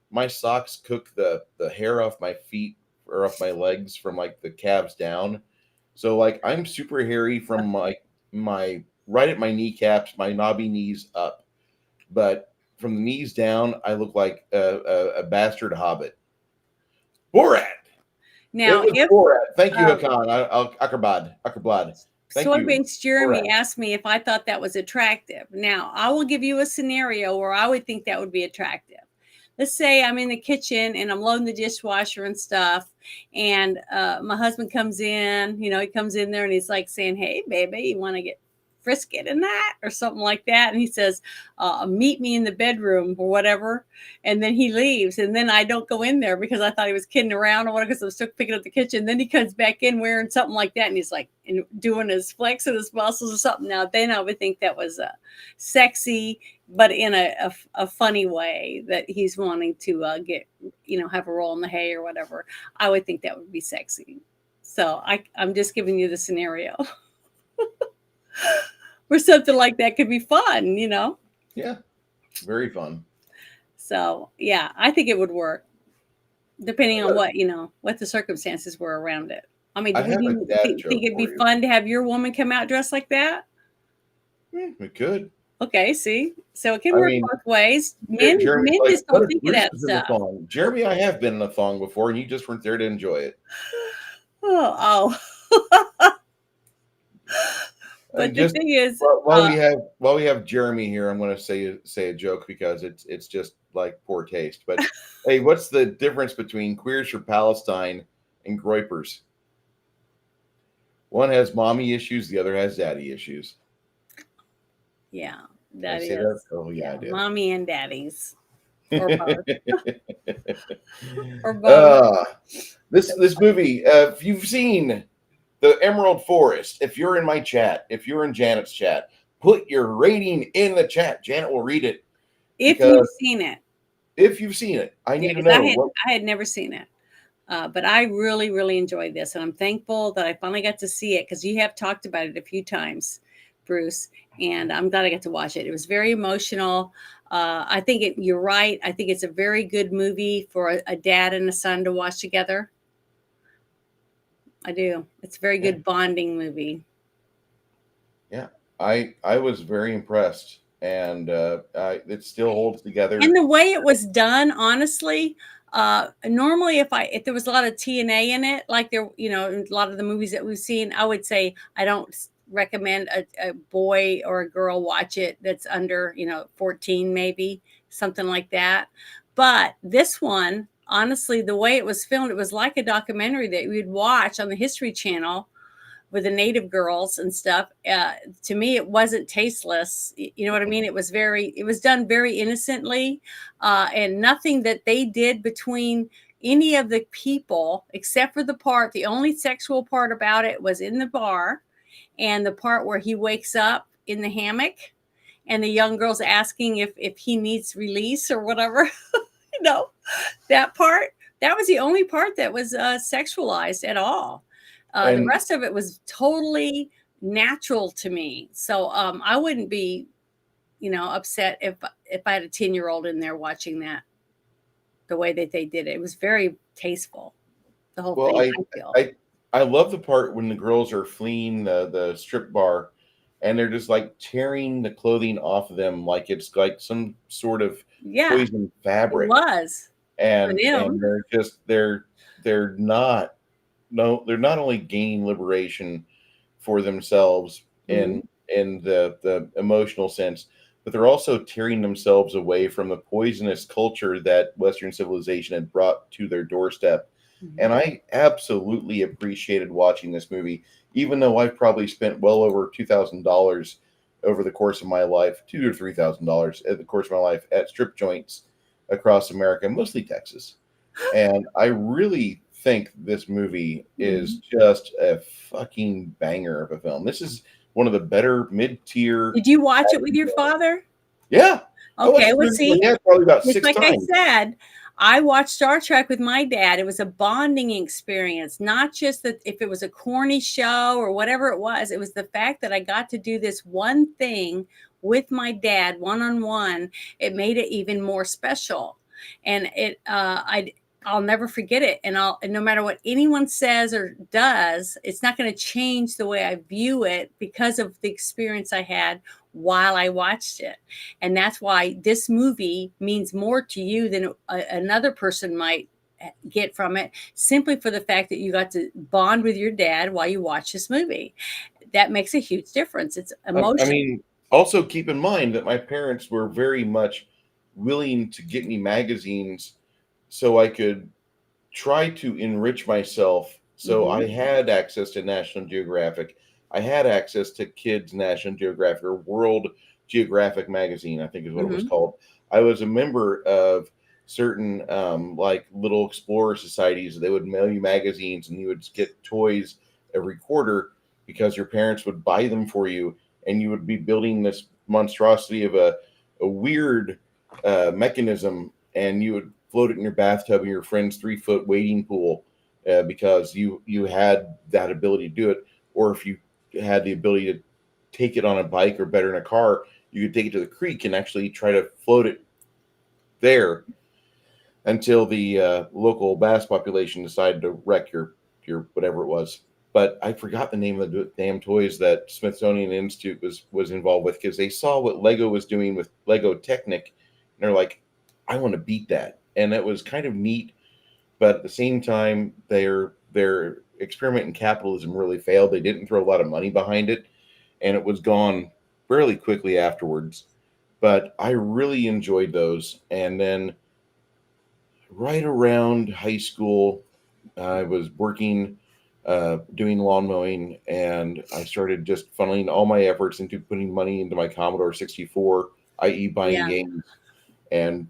my socks cook the hair off my feet or off my legs from like the calves down. So like I'm super hairy from my right at my kneecaps, my knobby knees up, but from the knees down, I look like a bastard hobbit. Borat. It Now, was if Borat. Thank you, um, Hakan. Akarbad. Thank you, Soybeans Jeremy Borat. asked me if I thought that was attractive. Now, I will give you a scenario where I would think that would be attractive. Let's say I'm in the kitchen and I'm loading the dishwasher and stuff, and my husband comes in. He comes in there and he's like saying, "Hey, baby, you want to get frisket in that or something like that?" And he says, "Meet me in the bedroom or whatever." And then he leaves, and then I don't go in there because I thought he was kidding around or whatever because I was still picking up the kitchen. Then he comes back in wearing something like that, and he's like doing his flexing his muscles or something. Now, then I would think that was sexy, but in a funny way that he's wanting to get, have a roll in the hay or whatever. I would think that would be sexy. So I'm just giving you the scenario where something like that could be fun. Yeah, very fun. So yeah, I think it would work depending on what the circumstances were around it. I mean, I would have a you dad think joke it'd be for you. fun to have your woman come out dressed like that? We could. Okay, see, so it can I work mean, both ways. Men, Jeremy's men like, just what don't if think of Bruce that was in the stuff. thong? Jeremy, I have been in a thong before, and you just weren't there to enjoy it. Oh. But And the just thing is, while we have Jeremy here, I'm going to say a joke because it's just like poor taste. But hey, what's the difference between Queers for Palestine and Groypers? One has mommy issues, the other has daddy issues. yeah, Did I that say that? is, Oh yeah, I yeah, did. mommy and daddies, or both, or both. uh, this movie, if you've seen the Emerald Forest, if you're in my chat, if you're in Janet's chat, put your rating in the chat. Janet will read it If you've because seen it, if you've seen it, I yeah, need to because know what. I had never seen it. But I really, really enjoyed this, and I'm thankful that I finally got to see it because you have talked about it a few times, Bruce, and I'm glad I got to watch it. It was very emotional. I think you're right. I think it's a very good movie for a dad and a son to watch together. I do. It's a very Yeah, good bonding movie. yeah. I was very impressed, and it still holds And together. the way it was done, honestly, normally if there was a lot of TNA in it, like there, in a lot of the movies that we've seen, I would say I don't recommend a boy or a girl watch it that's under, 14, maybe something like that. But this one, honestly, the way it was filmed, it was like a documentary that we'd watch on the History Channel with the native girls and stuff. To me, it wasn't tasteless. You know what I mean? It was done very innocently, and nothing that they did between any of the people, except for the only sexual part about it was in the bar, and the part where he wakes up in the hammock, and the young girl's asking if he needs release or whatever. you know, that part, that was the only part that was sexualized at all. The And rest of it was totally natural to me. So I wouldn't be, upset if I had a 10-year-old in there watching that the way that they did it. It was very tasteful, the whole well, thing, I feel. I I love the part when the girls are fleeing the strip bar, and they're just like tearing the clothing off of them like it's like some sort of Yeah, poison it fabric, was for and them. they're not, no, they're not only gaining liberation for themselves Hmm. in the emotional sense, but they're also tearing themselves away from the poisonous culture that Western civilization had brought to their doorstep. Hmm. And I absolutely appreciated watching this movie, even though I've probably spent well over $2,000 over the course of my life, $2,000 or $3,000 at the course of my life at strip joints across America, mostly Texas. And I really think this movie is Hmm. just a fucking banger of a film. This is one of the better mid-tier Did you watch it with action your films. father? Yeah, I watched Okay, this well, movie with see, my dad probably about just six like I times. said, I watched Star Trek with my dad. It was a bonding experience, not just that if it was a corny show or whatever it was the fact that I got to do this one thing with my dad one on one. It made it even more special. And I'll never forget it. And no matter what anyone says or does, it's not going to change the way I view it because of the experience I had while I watched it. And that's why this movie means more to you than another person might get from it, simply for the fact that you got to bond with your dad while you watch this movie. That makes a huge difference. It's I emotional. mean, also keep in mind that my parents were very much willing to get me magazines so I could try to enrich myself. So I Hmm. had access to National Geographic. I had access to Kids National Geographic or World Geographic magazine, I think is what it was Hmm. called. I was a member of certain like little explorer societies. They would mail you magazines and you would get toys every quarter because your parents would buy them for you, and you would be building this monstrosity of a weird mechanism, and you would float it in your bathtub in your friend's 3 foot wading pool because you had that ability to do it. Or if you had the ability to take it on a bike or better in a car, you could take it to the creek and actually try to float it there until the local bass population decided to wreck your whatever it was. But I forgot the name of the damn toys that Smithsonian Institute was involved with, because they saw what Lego was doing with Lego Technic, and they're like, I want to beat that. And it was kind of neat, but at the same time, their experiment in capitalism really failed. They didn't throw a lot of money behind it, and it was gone fairly quickly afterwards. But I really enjoyed those. And then right around high school, I was working, doing lawn mowing, and I started just funneling all my efforts into putting money into my Commodore 64, i.e., buying Yeah. games, and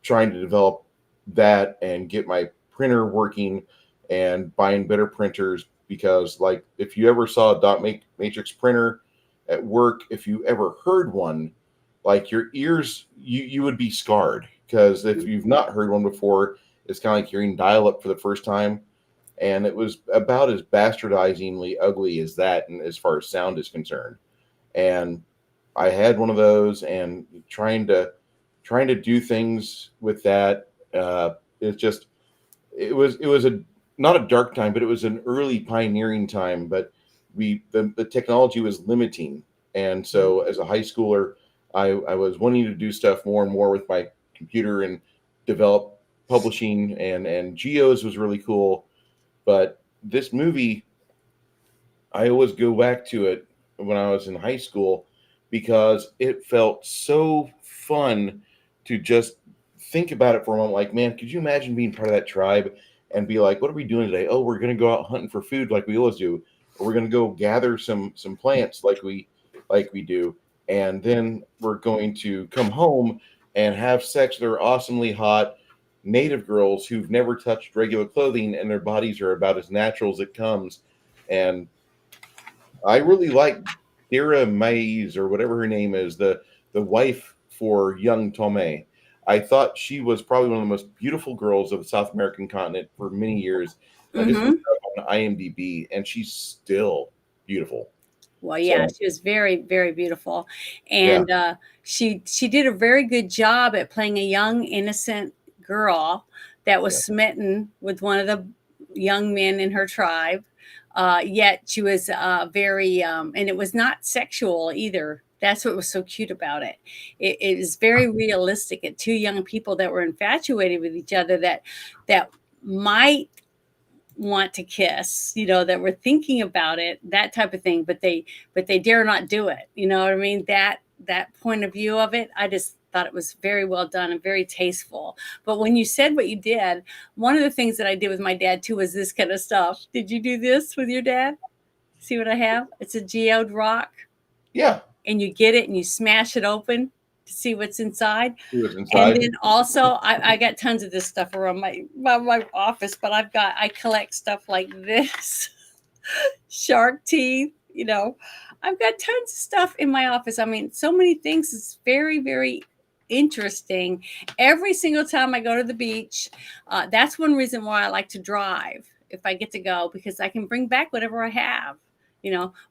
trying to develop that and get my printer working and buying better printers. Because, like, if you ever saw a matrix printer at work, if you ever heard one, like, your ears, you would be scarred, because if you've not heard one before, It's kind of like hearing dial up for the first time. And it was about as bastardizingly ugly as that, and as far as sound is concerned. And I had one of those, and trying to do things with that. It's just it was a not a dark time, but it was an early pioneering time. But the technology was limiting, and so as a high schooler, I was wanting to do stuff more and more with my computer and develop publishing, and geos was really cool. But this movie, I always go back to it when I was in high school because it felt so fun to just think about it for a moment. Like, man, could you imagine being part of that tribe and be like, what are we doing today? Oh, we're going to go out hunting for food like we always do, or we're going to go gather some plants like we do, and then we're going to come home and have sex with our awesomely hot native girls who've never touched regular clothing and their bodies are about as natural as it comes. And I really like Dira Mays or whatever her name is, the wife for young Tomei. I thought she was probably one of the most beautiful girls of the South American continent for many years. I just Mm-hmm. looked her up on IMDb, and she's still beautiful. Well, yeah, So she was very, very beautiful, yeah, and she did a very good job at playing a young, innocent girl that was yeah, smitten with one of the young men in her tribe. Yet she was very, and it was not sexual either. That's what was so cute about it. It was very realistic at two young people that were infatuated with each other that might want to kiss, that were thinking about it, that type of thing, but they dare not do it. You know what I mean? That point of view of it, I just thought it was very well done and very tasteful. But when you said what you did, one of the things that I did with my dad too was this kind of stuff. Did you do this with your dad? See what I have? It's a geode rock, yeah. and you get it and you smash it open to see what's inside. She was And inside. then also, I got tons of this stuff around my office, but I collect stuff like this shark teeth. I've got tons of stuff in my office. I mean, so many things. It's very, very interesting. Every single time I go to the beach, that's one reason why I like to drive if I get to go, because I can bring back whatever I have.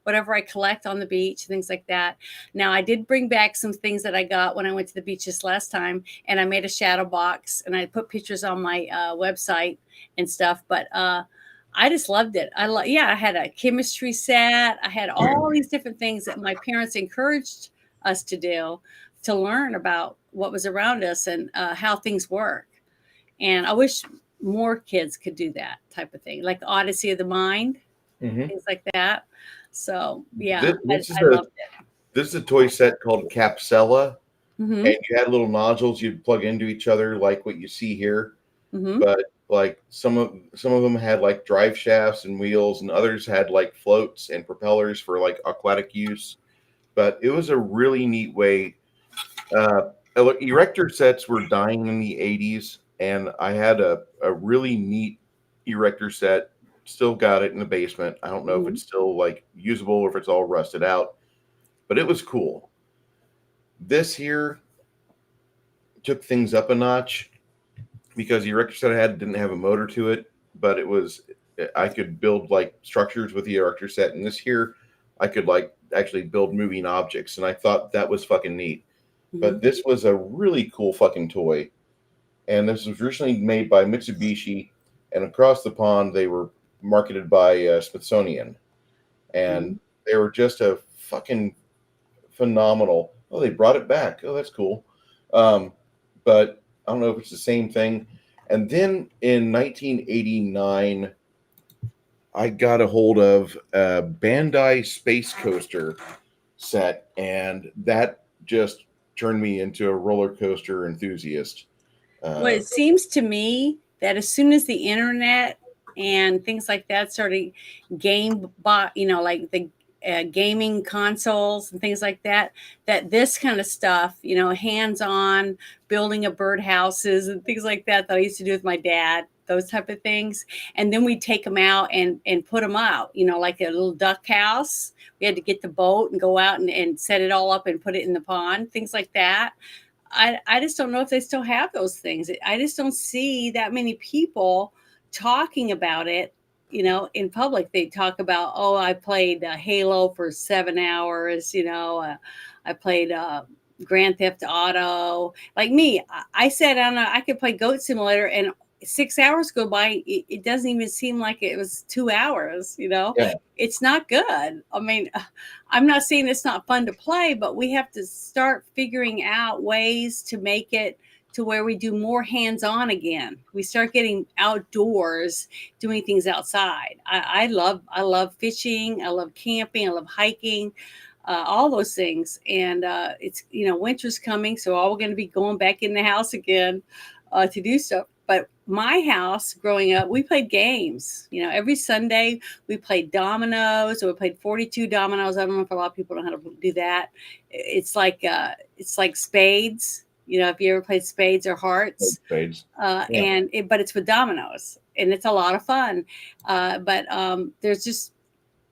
Whatever I collect on the beach, things like that. Now, I did bring back some things that I got when I went to the beach this last time, and I made a shadow box and I put pictures on my website and stuff. But I just loved it. Yeah, I had a chemistry set. I had all these different things that my parents encouraged us to do to learn about what was around us and how things work. And I wish more kids could do that type of thing, like the Odyssey of the Mind, Hmm. things like that. So yeah, This, I, this is I a loved it. this is a toy set called Capsella, Hmm. and you had little nodules you'd plug into each other, like what you see here. Hmm. But like some of them had like drive shafts and wheels, and others had like floats and propellers for like aquatic use. But it was a really neat way. Erector sets were dying in the 80s, and I had a really neat erector set. Still got it in the basement. I don't know if Hmm. it's still like usable or if it's all rusted out, but it was cool. This here took things up a notch because the erector set I had didn't have a motor to it, but I could build like structures with the erector set, and this here I could like actually build moving objects, and I thought that was fucking neat. Hmm. But this was a really cool fucking toy, and this was originally made by Mitsubishi, and across the pond they were marketed by Smithsonian, and Hmm. they were just a fucking phenomenal. Oh, they brought it back. Oh, that's cool. Um, but I don't know if it's the same thing. And then in 1989, I got a hold of a Bandai Space Coaster set, and that just turned me into a roller coaster enthusiast. Well, Uh, it seems to me that as soon as the internet and things like that started like the gaming consoles and things like that, that this kind of stuff, hands-on building of birdhouses and things like that I used to do with my dad, those type of things. And then we take them out and put them out, like a little duck house. We had to get the boat and go out and set it all up and put it in the pond, things like that. I just don't know if they still have those things. I just don't see that many people talking about it, in public. They talk about, oh, I played Halo for 7 hours, I played Grand Theft Auto. Like me, I sat down, I could play Goat Simulator, and 6 hours go by. It doesn't even seem like it was 2 hours, Yeah. It's not good. I mean, I'm not saying it's not fun to play, but we have to start figuring out ways to make it to where we do more hands-on again. We start getting outdoors, doing things outside. I love fishing. I love camping. I love hiking. All those things. And it's winter's coming, so all we're going to be going back in the house again to do stuff. But my house growing up, we played games. Every Sunday we played dominoes, or we played 42 dominoes. I don't know if a lot of people know how to do that. It's like spades. If you ever played spades or hearts, Spades. Yeah. but it's with dominoes, and it's a lot of fun. But there's just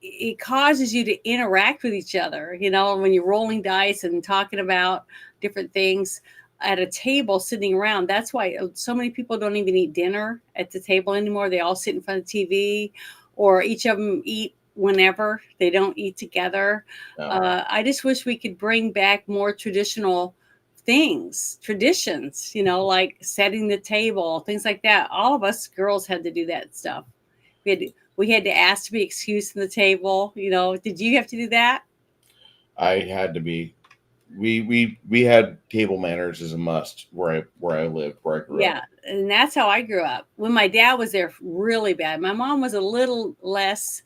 it causes you to interact with each other, when you're rolling dice and talking about different things at a table sitting around. That's why so many people don't even eat dinner at the table anymore. They all sit in front of TV, or each of them eat whenever. They don't eat together. No. I just wish we could bring back more traditional traditions, like setting the table, things like that. All of us girls had to do that stuff. We had to ask to be excused from the table. Did you have to do that? I had to be. We had table manners as a must where I lived, where I grew Yeah, up. and that's how I grew up. When my dad was there, really bad. My mom was a little less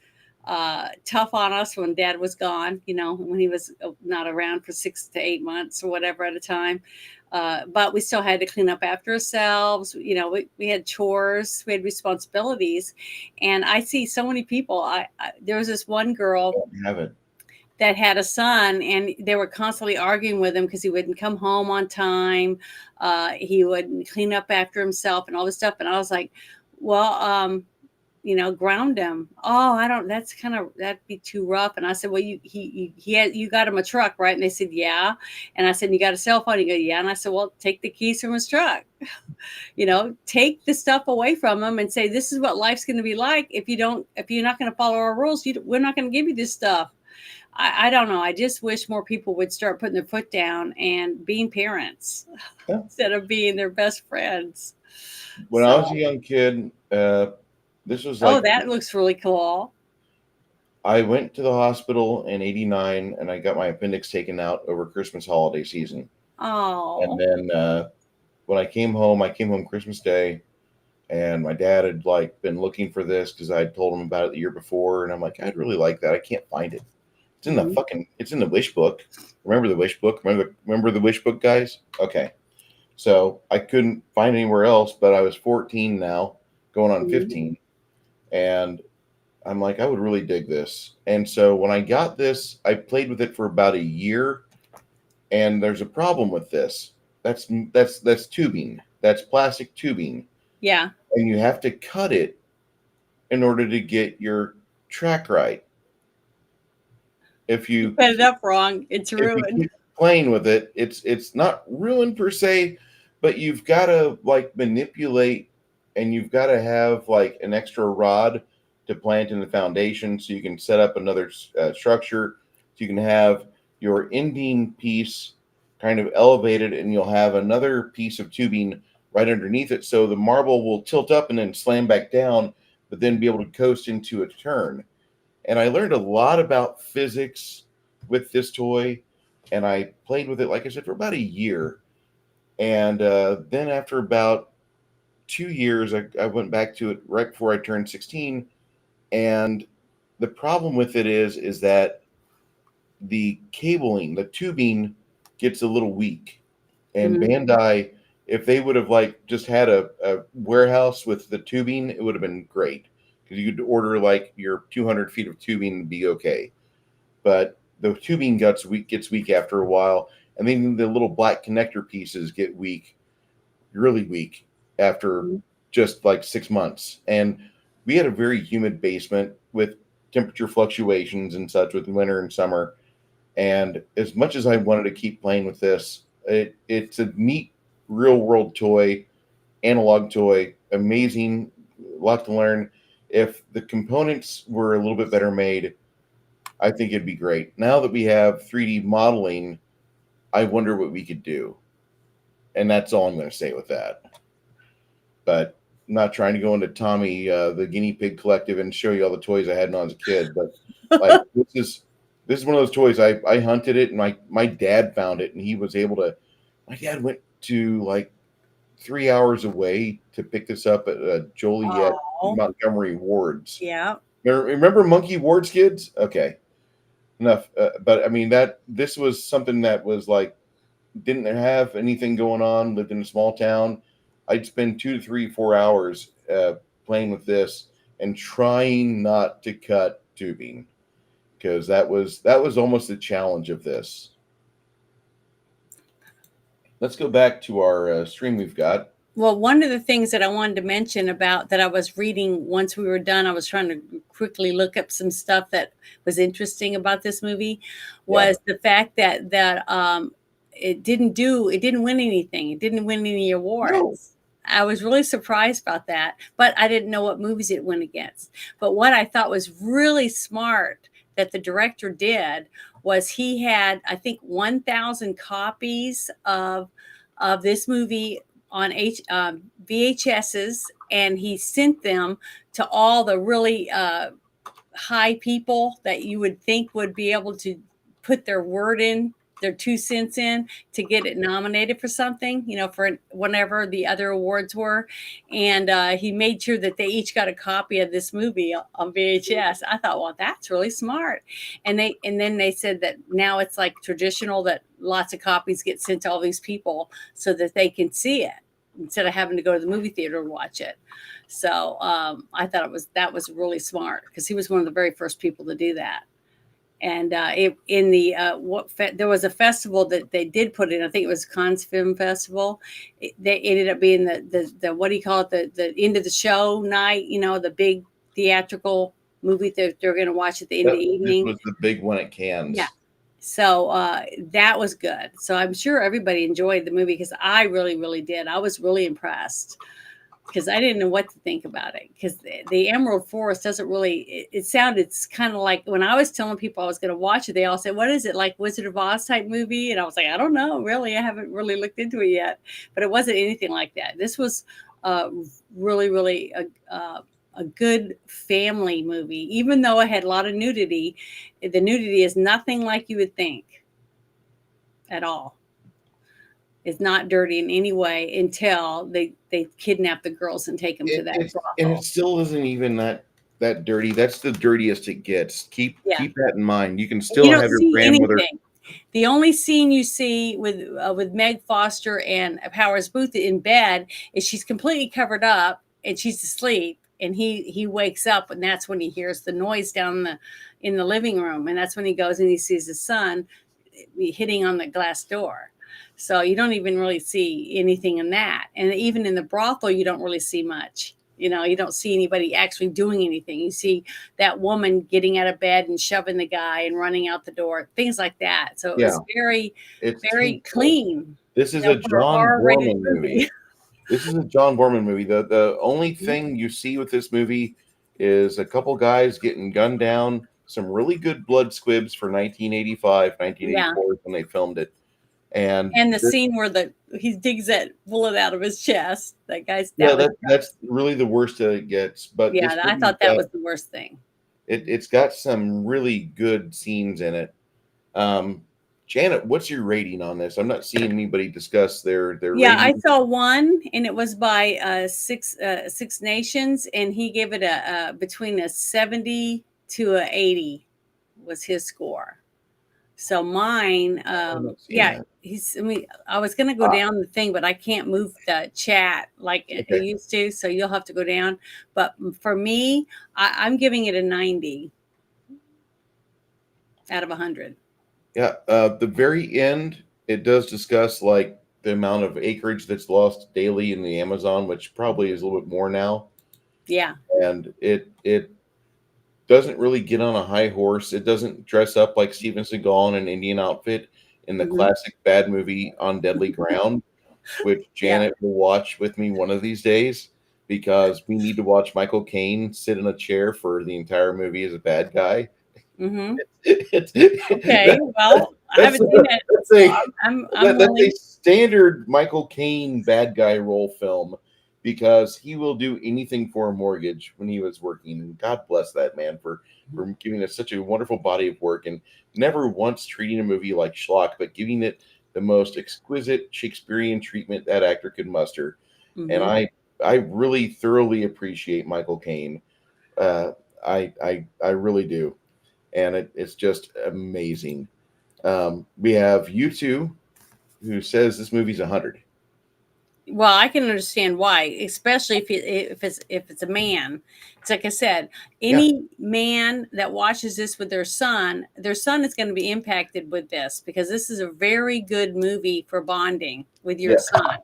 tough on us when dad was gone, when he was not around for 6 to 8 months or whatever at a time. But we still had to clean up after ourselves. We had chores, we had responsibilities. And I see so many people. There was this one girl Don't have it. that had a son, and they were constantly arguing with him because he wouldn't come home on time. He wouldn't clean up after himself and all this stuff. And I was like, well, ground him. Oh, I don't, that'd be too rough. And I said, well, you got him a truck, right? And they said, yeah. And I said, you got a cell phone? He go, yeah. And I said, well, take the keys from his truck. Take the stuff away from him and say, this is what life's going to be like. If you're not going to follow our rules, we're not going to give you this stuff. I don't know. I just wish more people would start putting their foot down and being parents instead of being their best friends. When I was a young kid, this was Oh, like that looks really cool. I went to the hospital in '89 and I got my appendix taken out over Christmas holiday season. And Oh. then when I came home Christmas Day, and my dad had like been looking for this because I had told him about it the year before, and I'm like, I'd really like that. I can't find it. It's in the wish book. Remember the wish book? Remember the wish book, guys? Okay. So I couldn't find anywhere else, but I was 14 now, going on 15. And I'm like, I would really dig this. And so when I got this, I played with it for about a year. And there's a problem with this. That's tubing. That's plastic tubing. Yeah. And you have to cut it in order to get your track right. If you put it up wrong, it's if you ruined. keep playing with it, it's not ruined per se, but you've got to like manipulate, and you've got to have like an extra rod to plant in the foundation so you can set up another structure. So you can have your ending piece kind of elevated, and you'll have another piece of tubing right underneath it, so the marble will tilt up and then slam back down, but then be able to coast into a turn. And I learned a lot about physics with this toy, and I played with it, like I said, for about a year. And then after about 2 years, I went back to it right before I turned 16. And the problem with it is that the cabling, the tubing gets a little weak. And Bandai, if they would have like just had a warehouse with the tubing, it would have been great, because you could order like your 200 feet of tubing and be okay. But the tubing gets weak after a while, and then the little black connector pieces get weak, really weak, after just like 6 months. And we had a very humid basement with temperature fluctuations and such with winter and summer. And as much as I wanted to keep playing with this, It's a neat real world toy, analog toy, amazing, a lot to learn. If the components were a little bit better made, I think it'd be great. Now that we have 3D modeling, I wonder what we could do. And that's all I'm going to say with that. But I'm not trying to go into Tommy, the guinea pig collective, and show you all the toys I had when I was a kid. But like this is one of those toys. I hunted it, and my dad found it, and he was able to. My dad went to like 3 hours away to pick this up at Joliet Oh, Montgomery Wards. yeah. Remember Monkey Wards, kids? Okay, enough. But I mean that this was something that was like didn't have anything going on. Lived in a small town. I'd spend 2 to 3, 4 hours playing with this and trying not to cut tubing because that was almost the challenge of this. Let's go back to our stream we've got. Well, one of the things that I wanted to mention about that I was reading once we were done, I was trying to quickly look up some stuff that was interesting about this movie, Yeah. was the fact that it didn't win anything. It didn't win any No. awards. I was really surprised about that, but I didn't know what movies it went against. But what I thought was really smart that the director did was he had, I think, 1,000 copies of this movie on VHSs, and he sent them to all the really high people that you would think would be able to put their word in, their 2 cents in to get it nominated for something, for whenever the other awards were. And he made sure that they each got a copy of this movie on VHS. I thought, well, that's really smart. And then they said that now it's like traditional that lots of copies get sent to all these people so that they can see it instead of having to go to the movie theater and watch it. So I thought that was really smart because he was one of the very first people to do that. And there was a festival that they did put in. I think it was Cannes Film Festival. They ended up being the what do you call it, the end of the show night. The big theatrical movie that they're going to watch at the end of the evening. This was the big one at Cannes. Yeah. So that was good. So I'm sure everybody enjoyed the movie because I really, really did. I was really impressed because I didn't know what to think about it because the Emerald Forest doesn't really, it sounded kind of like when I was telling people I was going to watch it, they all said, what is it, like Wizard of Oz type movie? And I was like, I don't know, really. I haven't really looked into it yet, but it wasn't anything like that. This was really, really a good family movie, even though it had a lot of nudity. The nudity is nothing like you would think at all. It's not dirty in any way until they kidnap the girls and take them to that brothel. And it still isn't even that dirty. That's the dirtiest it gets. Keep that in mind. You can still have your grandmother. Anything. The only scene you see with Meg Foster and Powers Boothe in bed is she's completely covered up and she's asleep, and he wakes up, and that's when he hears the noise down in the living room, and that's when he goes and he sees his son hitting on the glass door. So you don't even really see anything in that. And even in the brothel, you don't really see much. You don't see anybody actually doing anything. You see that woman getting out of bed and shoving the guy and running out the door, things like that. So it was very clean. This is a John Borman movie. This is a John Borman movie. The only thing you see with this movie is a couple guys getting gunned down, some really good blood squibs for 1985, 1984 when they filmed it. And the scene where he digs that bullet out of his chest. That guy's that's really the worst that it gets. But I thought that was the worst thing. It's got some really good scenes in it. Janet, what's your rating on this? I'm not seeing anybody discuss their rating. I saw one, and it was by Six Nations, and he gave it a between a 70 to a 80 was his score. So mine, I was going to go down the thing, but I can't move the chat like it used to. So you'll have to go down. But for me, I'm giving it a 90 out of 100. Yeah. The very end, it does discuss like the amount of acreage that's lost daily in the Amazon, which probably is a little bit more now. Yeah. And it doesn't really get on a high horse. It doesn't dress up like Steven Seagal in an Indian outfit. in the Mhm. classic bad movie On Deadly Ground, which Yeah. Janet will watch with me one of these days because we need to watch Michael Caine sit in a chair for the entire movie as a bad guy. Mhm. It's, Okay. Well, I that's haven't seen it, that's so a I'm that's a willing. standard Michael Caine bad guy role film because he will do anything for a mortgage when he was working. And God bless that man for giving us such a wonderful body of work and never once treating a movie like schlock, but giving it the most exquisite Shakespearean treatment that actor could muster. And Mhm. I really thoroughly appreciate Michael Caine. Uh, I really do, and it's just amazing. We have you two who says this movie's 100. Well, I can understand why, especially if it's a man. It's like I said, Yeah, any man that watches this with their son is going to be impacted with this because this is a very good movie for bonding with your yeah, son.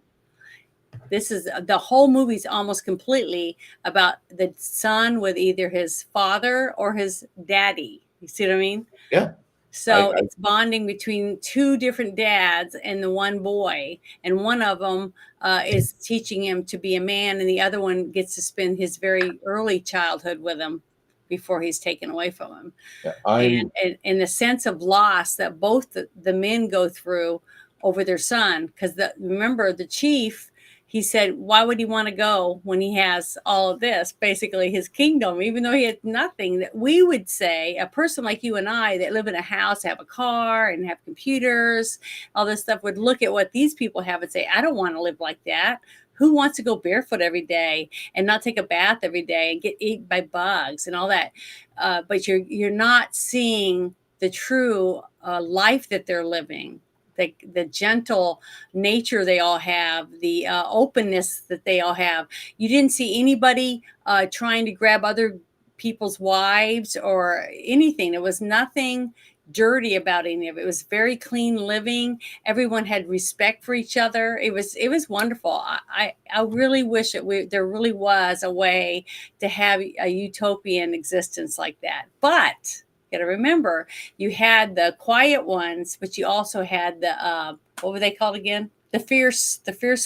This is the whole movie's almost completely about the son with either his father or his daddy. You see what I mean? yeah. So it's bonding between two different dads and the one boy, and one of them is teaching him to be a man, and the other one gets to spend his very early childhood with him before he's taken away from him. Yeah, And the sense of loss that both the men go through over their son, because remember the chief, he said, why would he want to go when he has all of this, basically his kingdom, even though he had nothing? That we would say, a person like you and I that live in a house, have a car and have computers, all this stuff, would look at what these people have and say, I don't want to live like that. Who wants to go barefoot every day and not take a bath every day and get eaten by bugs and all that? But you're not seeing the true life that they're living, the gentle nature they all have, the openness that they all have. You didn't see anybody trying to grab other people's wives or anything. There was nothing dirty about any of it. It was very clean living. Everyone had respect for each other. It was wonderful. I really wish there really was a way to have a utopian existence like that. But you got to remember, you had the quiet ones, but you also had the what were they called again? The fierce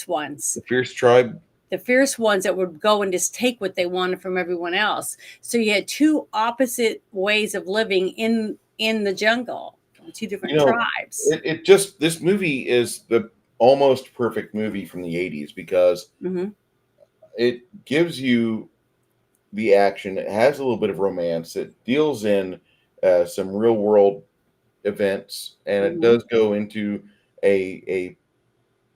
ones. the Fierce Tribe. The fierce ones that would go and just take what they wanted from everyone else. So you had two opposite ways of living in the jungle, two You different know, tribes. it just this movie is the almost perfect movie from the 80s because Hmm. it gives you the action. It has a little bit of romance. It deals in some real world events, and it Hmm. does go into a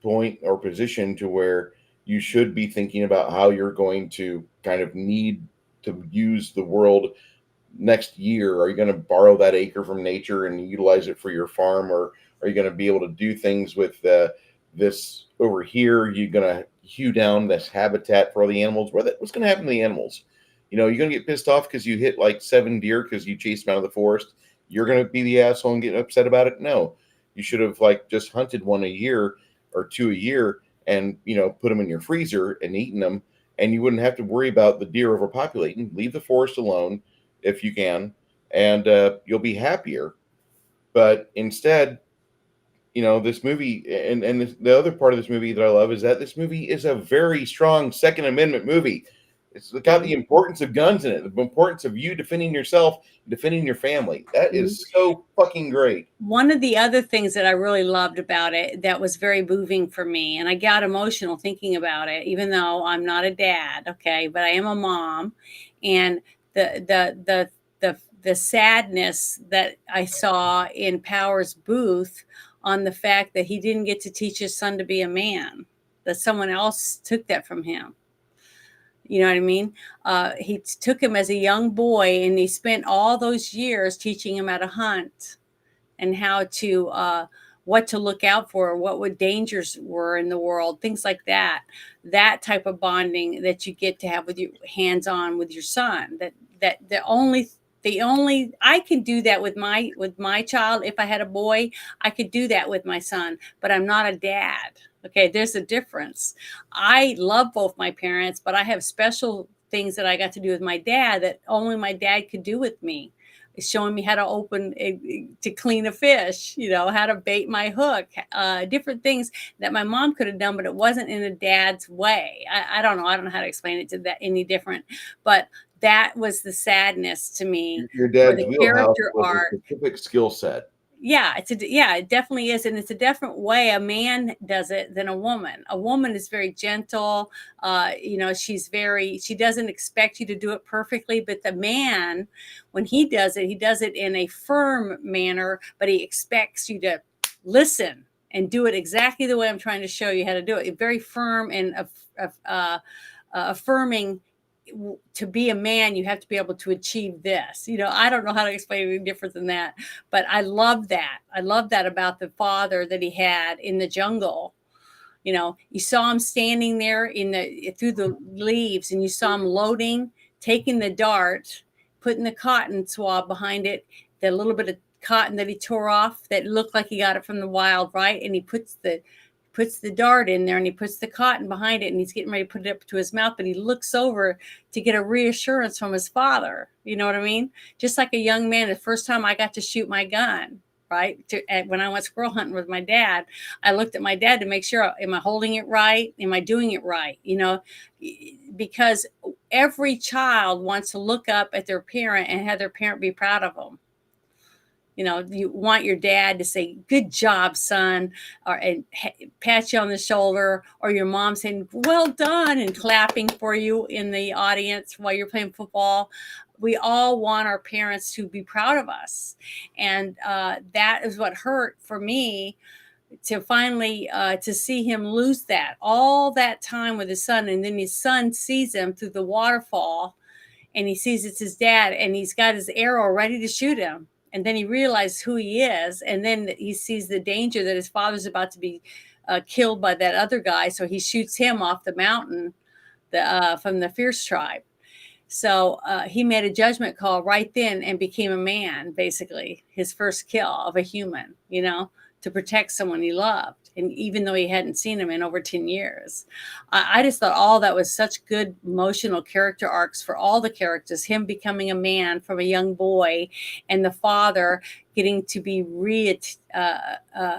point or position to where you should be thinking about how you're going to kind of need to use the world next year. Are you going to borrow that acre from nature and utilize it for your farm, or are you going to be able to do things with this over here? Are you going to hew down this habitat for all the animals? What's going to happen to the animals? You're going to get pissed off because you hit like 7 deer because you chased them out of the forest. You're going to be the asshole and get upset about it. No, you should have like just hunted one a year or two a year and put them in your freezer and eaten them, and you wouldn't have to worry about the deer overpopulating. Leave the forest alone if you can, and you'll be happier. But instead, this movie, and the other part of this movie that I love is that this movie is a very strong Second Amendment movie. It's got the importance of guns in it, the importance of you defending yourself, defending your family. That Hmm. is so fucking great. One of the other things that I really loved about it that was very moving for me, and I got emotional thinking about it, even though I'm not a dad, okay, but I am a mom, and the sadness that I saw in Powers Booth on the fact that he didn't get to teach his son to be a man, that someone else took that from him. You know what I mean? He took him as a young boy, and he spent all those years teaching him how to hunt and how to what to look out for, what would dangers were in the world, things like that. That type of bonding that you get to have with your hands on with your son. That the only I can do that with my child. If I had a boy, I could do that with my son, but I'm not a dad. Okay, there's a difference. I love both my parents, but I have special things that I got to do with my dad that only my dad could do with me. showing me how to to clean a fish, how to bait my hook, different things that my mom could have done, but it wasn't in a dad's way. I don't know. I don't know how to explain it to that any different, but that was the sadness to me Your for dad's the wheelhouse character was a arc. specific skill set. Yeah, it definitely is, and it's a different way a man does it than a woman. A woman is very gentle. She doesn't expect you to do it perfectly, but the man, when he does it in a firm manner, but he expects you to listen and do it exactly the way I'm trying to show you how to do it. Very firm and affirming. To be a man, you have to be able to achieve this. I don't know how to explain any different than that, but I love that. I love that about the father that he had in the jungle. You saw him standing there through the leaves, and you saw him loading, taking the dart, putting the cotton swab behind it, the little bit of cotton that he tore off that looked like he got it from the wild, right? And he puts the dart in there, and he puts the cotton behind it, and he's getting ready to put it up to his mouth, but he looks over to get a reassurance from his father. You know what I mean? Just like a young man, the first time I got to shoot my gun, right? When I went squirrel hunting with my dad, I looked at my dad to make sure, am I holding it right? Am I doing it right? Because every child wants to look up at their parent and have their parent be proud of them. You want your dad to say, "Good job, son," and pat you on the shoulder, or your mom saying, "Well done," and clapping for you in the audience while you're playing football. We all want our parents to be proud of us. And that is what hurt for me, to finally to see him lose that all that time with his son. And then his son sees him through the waterfall, and he sees it's his dad, and he's got his arrow ready to shoot him. And then he realizes who he is. And then he sees the danger that his father's about to be killed by that other guy. So he shoots him off the mountain from the Fierce tribe. So he made a judgment call right then and became a man, basically, his first kill of a human, to protect someone he loved. And even though he hadn't seen him in over 10 years, I just thought all that was such good emotional character arcs for all the characters, him becoming a man from a young boy, and the father getting to be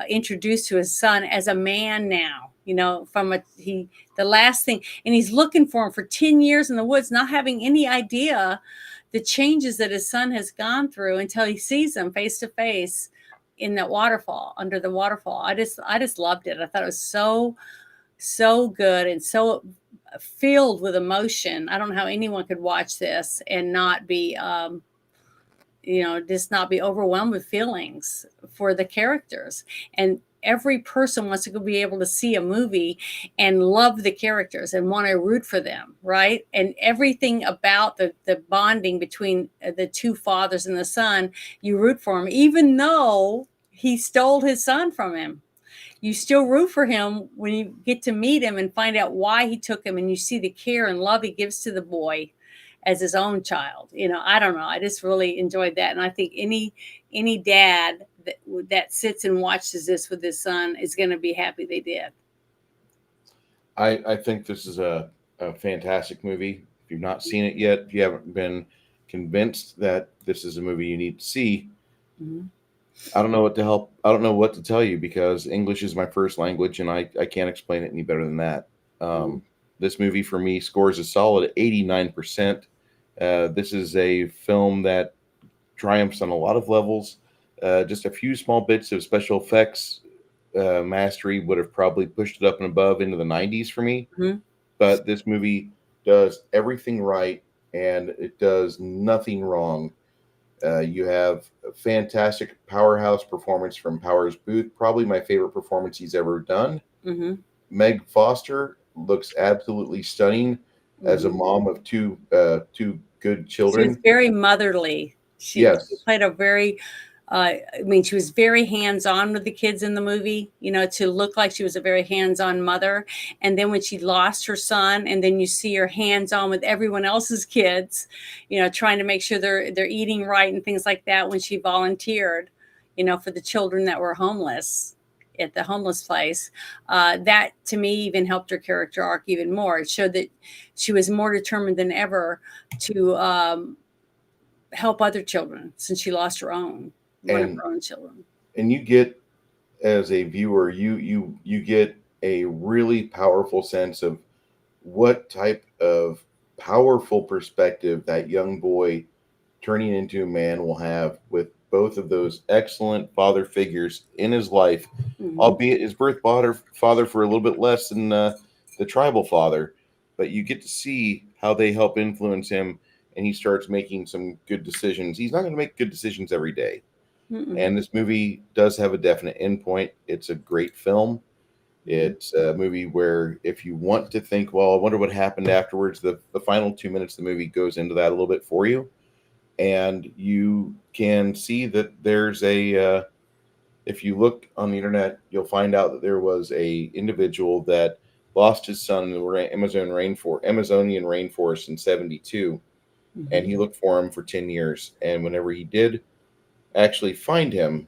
introduced to his son as a man now, the last thing, and he's looking for him for 10 years in the woods, not having any idea the changes that his son has gone through, until he sees him face to face in that waterfall, under the waterfall. I just loved it. I thought it was so good and so filled with emotion. I don't know how anyone could watch this and not be just not be overwhelmed with feelings for the characters. And every person wants to be able to see a movie and love the characters and want to root for them, right? And everything about the bonding between the two fathers and the son, you root for him, even though he stole his son from him. You still root for him when you get to meet him and find out why he took him, and you see the care and love he gives to the boy as his own child. I don't know. I just really enjoyed that. And I think any dad that sits and watches this with his son is going to be happy they did. I think this is a fantastic movie. If you've not seen it yet, if you haven't been convinced that this is a movie you need to see, mm-hmm. I don't know what to tell you, because English is my first language, and I can't explain it any better than that. This movie for me scores a solid 89%. This is a film that triumphs on a lot of levels. Just a few small bits of special effects mastery would have probably pushed it up and above into the 90s for me. Mm-hmm. But this movie does everything right, and it does nothing wrong. You have a fantastic powerhouse performance from Powers Boothe, probably my favorite performance he's ever done. Mm-hmm. Meg Foster looks absolutely stunning as a mom of two good children. She's very motherly. She played a very, she was very hands-on with the kids in the movie, to look like she was a very hands-on mother. And then when she lost her son, and then you see her hands-on with everyone else's kids, trying to make sure they're eating right and things like that, when she volunteered, for the children that were homeless at the homeless place, that to me even helped her character arc even more. It showed that she was more determined than ever to help other children since she lost her own one of and her own children. you get, as a viewer, you get a really powerful sense of what type of powerful perspective that young boy turning into a man will have with both of those excellent father figures in his life, Hmm. albeit his birth father for a little bit less than the tribal father. But you get to see how they help influence him, and he starts making some good decisions. He's not going to make good decisions every day. Mm-mm. And this movie does have a definite endpoint. It's a great film. Hmm. It's a movie where if you want to think, well, I wonder what happened afterwards, the final 2 minutes of the movie goes into that a little bit for you. And you can see that there's if you look on the internet, you'll find out that there was a individual that lost his son in the Amazonian rainforest in 72. And Hmm. he looked for him for 10 years. And whenever he did actually find him,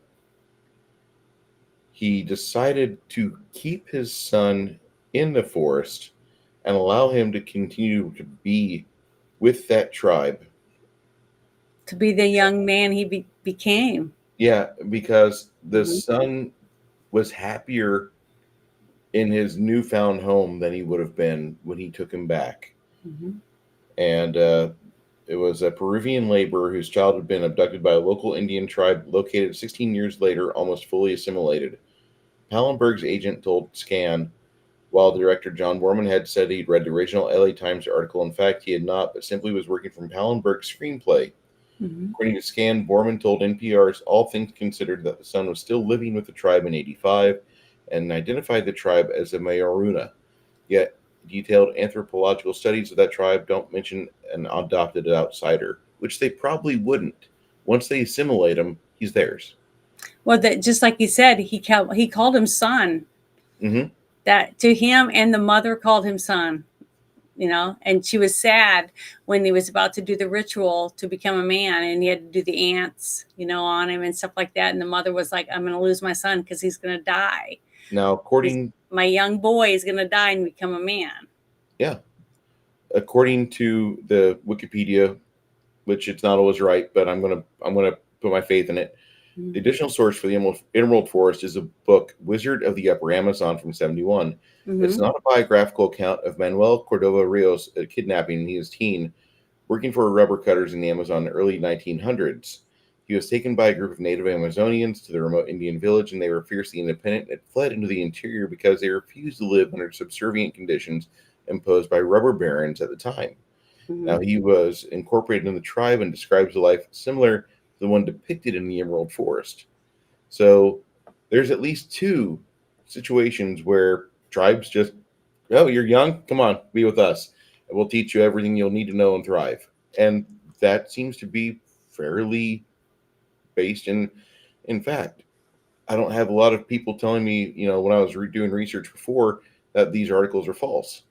he decided to keep his son in the forest and allow him to continue to be with that tribe. To be the young man he became. Yeah, because the Hmm. son was happier in his newfound home than he would have been when he took him back. Hmm. And it was a Peruvian laborer whose child had been abducted by a local Indian tribe located 16 years later, almost fully assimilated. Pallenberg's agent told Scan, while director John Borman had said he'd read the original LA Times article, in fact, he had not, but simply was working from Pallenberg's screenplay. Hmm. According to Scan, Borman told NPR's All Things Considered that the son was still living with the tribe in 85 and identified the tribe as the Mayoruna. Yet, detailed anthropological studies of that tribe don't mention an adopted outsider, which they probably wouldn't. Once they assimilate him, he's theirs. Well, that just like you said, he called him son. Hmm. That to him, and the mother called him son. And she was sad when he was about to do the ritual to become a man, and he had to do the ants, on him and stuff like that. And the mother was like, "I'm going to lose my son because he's going to die. Now, My young boy is going to die and become a man." yeah, according to the Wikipedia, which it's not always right, but I'm gonna put my faith in it. The additional source for the Emerald Forest is a book, Wizard of the Upper Amazon from 71. It's Mm-hmm. not a biographical account of Manuel Cordova Rios' kidnapping when he was teen, working for rubber cutters in the Amazon in the early 1900s. He was taken by a group of native Amazonians to the remote Indian village, and they were fiercely independent and fled into the interior because they refused to live under subservient conditions imposed by rubber barons at the time. Mm-hmm. Now, he was incorporated in the tribe and describes a life similar to the one depicted in the Emerald Forest. So there's at least two situations where tribes just, oh, you're young? Come on, be with us. And we'll teach you everything you'll need to know and thrive. And that seems to be fairly based in fact. I don't have a lot of people telling me, when I was doing research before, that these articles are false.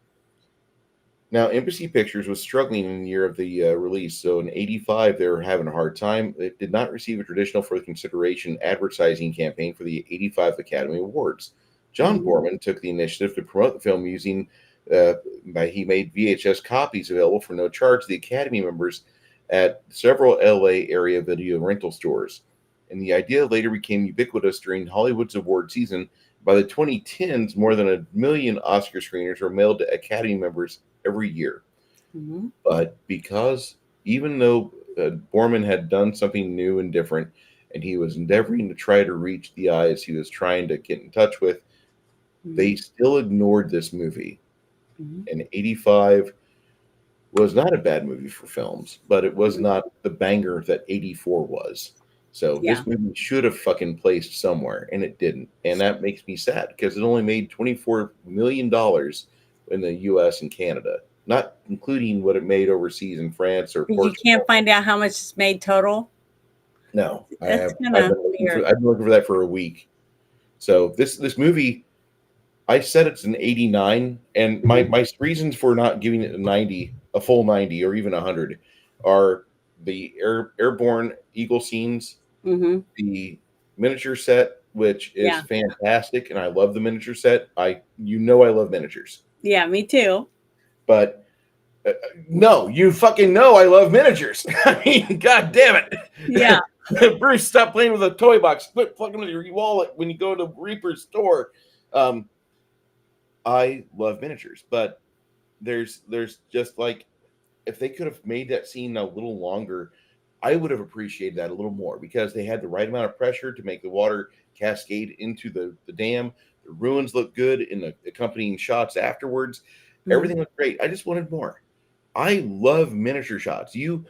Now, Embassy Pictures was struggling in the year of the release, so in '85 they were having a hard time. It did not receive a traditional for consideration advertising campaign for the '85 Academy Awards. John Mm-hmm. Borman took the initiative to promote the film using, uh, he made VHS copies available for no charge to the Academy members at several LA area video rental stores. And the idea later became ubiquitous during Hollywood's award season. By the 2010s, more than 1 million Oscar screeners were mailed to Academy members every year. Mm-hmm. But because even though Borman had done something new and different, and he was endeavoring to try to reach the eyes he was trying to get in touch with, Mm-hmm. they still ignored this movie. Mm-hmm. And '85 was not a bad movie for films, but it was Mm-hmm. not the banger that '84 was. So Yeah. this movie should have fucking placed somewhere, and it didn't. And that makes me sad because it only made $24 million in the U.S. and Canada, not including what it made overseas in France or You Portugal. can't find out how much it's made total. No, I That's have. kind of weird. I've been looking for that for a week. So this movie, I said it's an 89, and my reasons for not giving it a 90, a full 90, or even 100, are the airborne eagle scenes, Mm-hmm. the miniature set, which is Yeah. fantastic, and I love the miniature set. I love miniatures, Yeah. Me too. but No, you fucking know I love miniatures. I mean, god damn Yeah. it. Bruce, stop playing with a toy box. Quit plugging with your wallet when you go to Reaper's store. Um, I love miniatures, but there's just like, if they could have made that scene a little longer, I would have appreciated that a little more, because they had the right amount of pressure to make the water cascade into the dam. The ruins look good in the accompanying shots afterwards. Mhm. Everything looked great. I just wanted more. I love miniature shots. You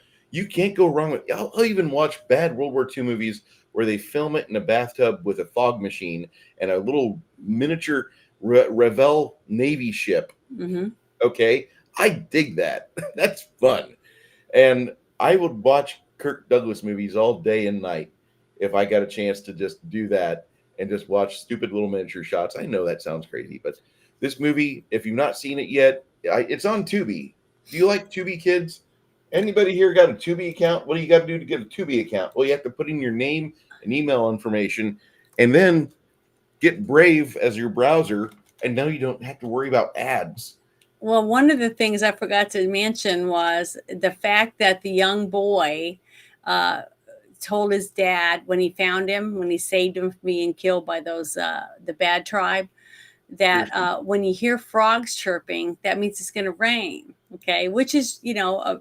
can't go wrong with. I'll even watch bad World War II movies where they film it in a bathtub with a fog machine and a little miniature Revell Navy ship. Mhm. Okay, I dig that. That's fun, and I would watch Kirk Douglas movies all day and night if I got a chance to just do that and just watch stupid little miniature shots. I know that sounds crazy, but this movie, if you've not seen it yet, it's on Tubi. Do you like Tubi, kids? Anybody here got a Tubi account? What do you got to do to get a Tubi account? Well, you have to put in your name and email information, and then get Brave as your browser, and now you don't have to worry about ads. Well, one of the things I forgot to mention was the fact that the young boy uh, told his dad when he found him, when he saved him from being killed by those the bad tribe, that Seriously. when you hear frogs chirping, that means it's going to rain. Okay, which is a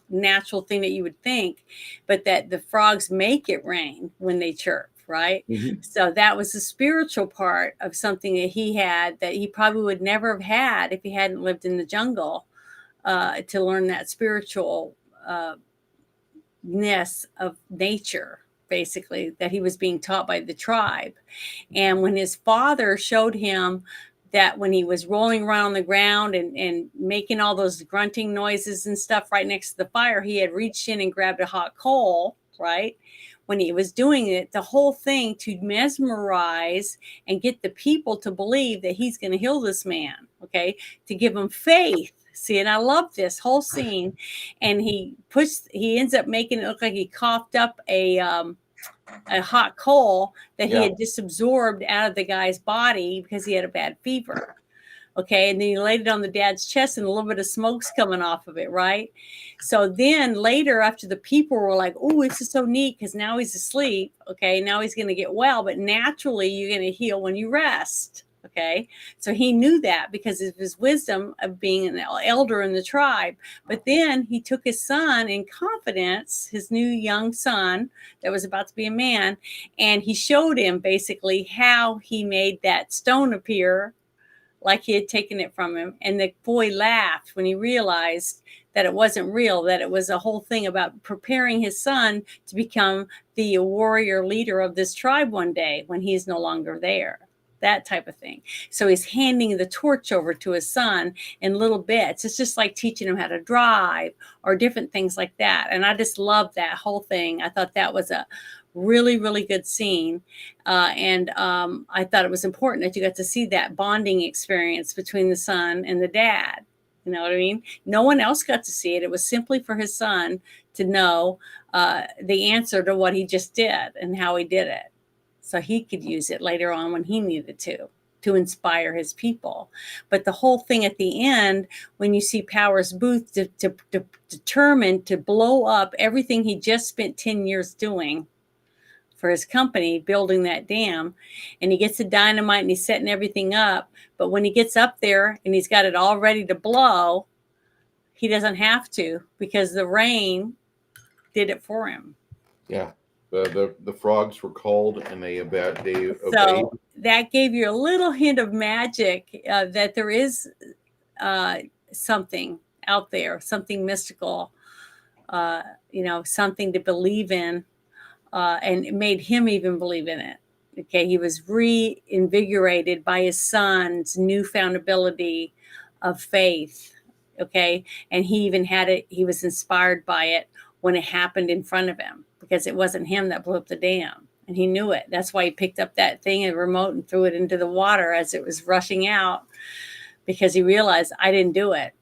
natural thing that you would think, but that the frogs make it rain when they chirp, right? Mhm. So that was the spiritual part of something that he had that he probably would never have had if he hadn't lived in the jungle, to learn that spiritual ness of nature, basically, that he was being taught by the tribe. And when his father showed him that when he was rolling around on the ground and making all those grunting noises and stuff right next to the fire, he had reached in and grabbed a hot coal, right? When he was doing it, the whole thing to mesmerize and get the people to believe that he's going to heal this man, okay, to give him faith. See, and I love this whole scene. And he ends up making it look like he coughed up a hot coal that he Yeah. had disabsorbed out of the guy's body because he had a bad fever. Okay. And then he laid it on the dad's chest and a little bit of smoke's coming off of it. Right. So then later, after the people were like, oh, this is so neat because now he's asleep. Okay. Now he's going to get well. But naturally, you're going to heal when you rest. Okay. So he knew that because of his wisdom of being an elder in the tribe. But then he took his son in confidence, his new young son that was about to be a man, and he showed him basically how he made that stone appear like he had taken it from him. And the boy laughed when he realized that it wasn't real, that it was a whole thing about preparing his son to become the warrior leader of this tribe one day when he's no longer there. That type of thing. So he's handing the torch over to his son in little bits. It's just like teaching him how to drive or different things like that. And I just love that whole thing. I thought that was a really, really good scene. And I thought it was important that you got to see that bonding experience between the son and the dad. You know what I mean? No one else got to see it. It was simply for his son to know the answer to what he just did and how he did it. So he could use it later on when he needed to inspire his people. But the whole thing at the end, when you see Powers Boothe determined to blow up everything he just spent 10 years doing for his company, building that dam, and he gets the dynamite and he's setting everything up. But when he gets up there and he's got it all ready to blow, he doesn't have to because the rain did it for him. Yeah. The frogs were called and they obeyed. So that gave you a little hint of magic, that there is something out there, something mystical, something to believe in, and it made him even believe in it. Okay, he was reinvigorated by his son's newfound ability of faith. Okay, and he even had it. He was inspired by it when it happened in front of him because it wasn't him that blew up the dam, and he knew it. That's why he picked up that thing, a remote, and threw it into the water as it was rushing out because he realized I didn't do it.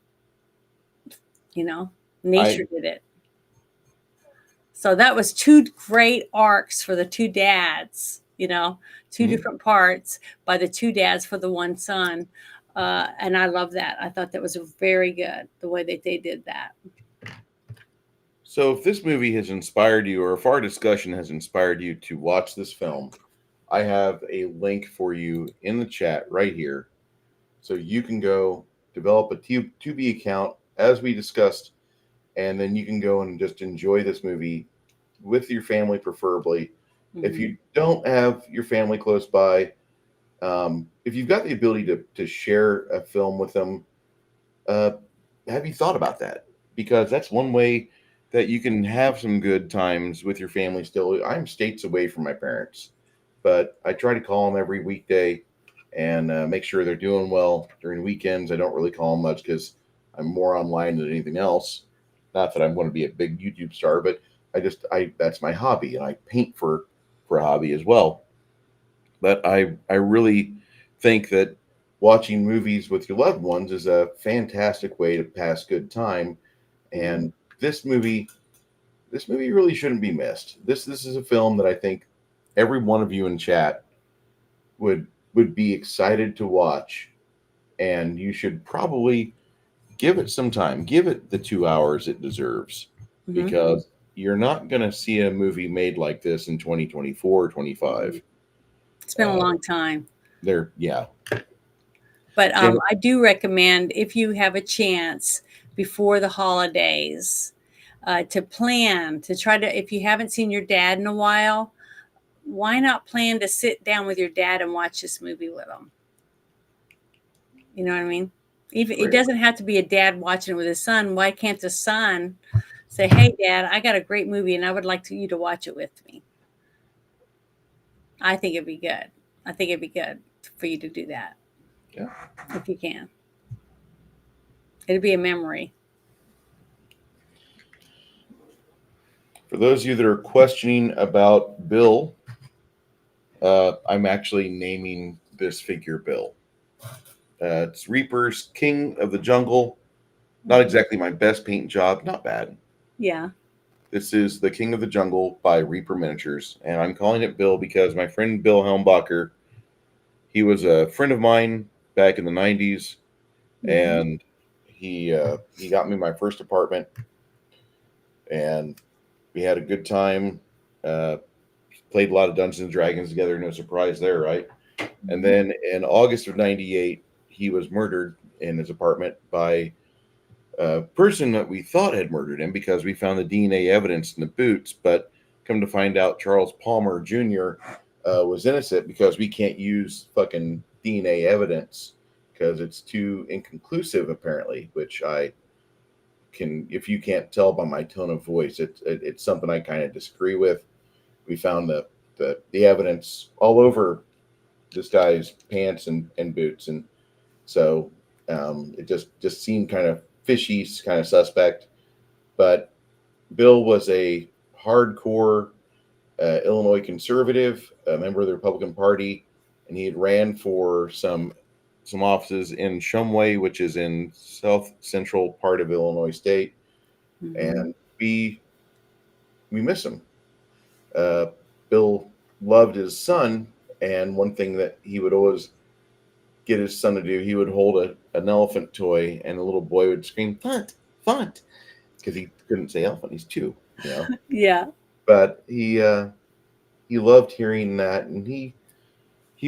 Nature I did it. So that was two great arcs for the two dads, two Mhm. different parts by the two dads for the one son. And I love that. I thought that was very good the way that they did that. So, if this movie has inspired you, or if our discussion has inspired you to watch this film, I have a link for you in the chat right here. So you can go develop a Tubi account as we discussed, and then you can go and just enjoy this movie with your family, preferably. If Hmm. you don't have your family close by, if you've got the ability to share a film with them, uh, have you thought about that? Because that's one way that you can have some good times with your family still. I'm states away from my parents, but I try to call them every weekday and make sure they're doing well during weekends. I don't really call them much because I'm more online than anything else. Not that I'm going to be a big YouTube star, but I that's my hobby, and I paint for a hobby as well. But I really think that watching movies with your loved ones is a fantastic way to pass good time. Hmm. And this movie this movie really shouldn't be missed. This is a film that I think every one of you in chat would be excited to watch, and you should probably give it some time. Give it the 2 hours it deserves, Hmm. because you're not going to see a movie made like this in 2024 or 25. It's been a Uh, long time. there, yeah. But Janet, I do recommend, if you have a chance before the holidays, to plan to try to, if you haven't seen your dad in a while, why not plan to sit down with your dad and watch this movie with him? You know what I mean? Even it great. doesn't have to be a dad watching it with his son. Why can't the son say, "Hey, Dad, I got a great movie, and I would like you to watch it with me"? I think it'd be good. I think it'd be good for you to do that Yeah. if you can. It'd be a memory. For those of you that are questioning about Bill, I'm actually naming this figure Bill. It's Reaper's King of the Jungle. Not Mhm. exactly my best paint job, not bad. Yeah. This is The King of the Jungle by Reaper Miniatures, and I'm calling it Bill because my friend Bill Helmbacher, he was a friend of mine back in the '90s, Hmm. and he got me my first apartment, and we had a good time. Uh, Played a lot of Dungeons and Dragons together. No surprise there, right? And Hmm. then in August of '98, he was murdered in his apartment by a person that we thought had murdered him because we found the DNA evidence in the boots, but come to find out Charles Palmer Jr. Was innocent because we can't use fucking DNA evidence because it's too inconclusive, apparently, which I can, if you can't tell by my tone of voice, it's something I kind of disagree with. We found the evidence all over this guy's pants and boots, and so it just seemed kind of fishy, kind of suspect. But Bill was a hardcore Illinois conservative, a member of the Republican Party, and he had ran for some offices in Shumway, which is in south central part of Illinois State, Hmm. and we miss him. Uh, Bill loved his son, and one thing that he would always get his son to do, he would hold an elephant toy, and the little boy would scream, "Font, font," because he couldn't say elephant. He's two. Yeah. But he loved hearing that, and he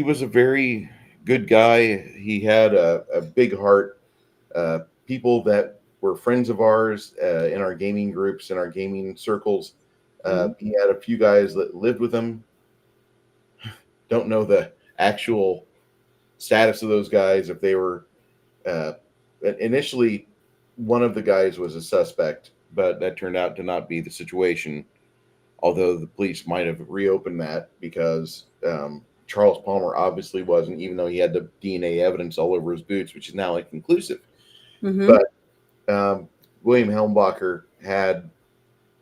was a very good guy. He had a big heart. People that were friends of ours in our gaming groups, in our gaming circles. Hmm. He had a few guys that lived with him. Don't know the actual status of those guys, if they were uh, initially, one of the guys was a suspect, but that turned out to not be the situation. Although the police might have reopened that because Charles Palmer obviously wasn't, even though he had the DNA evidence all over his boots, which is now inconclusive. Hmm. But William Helmbacher had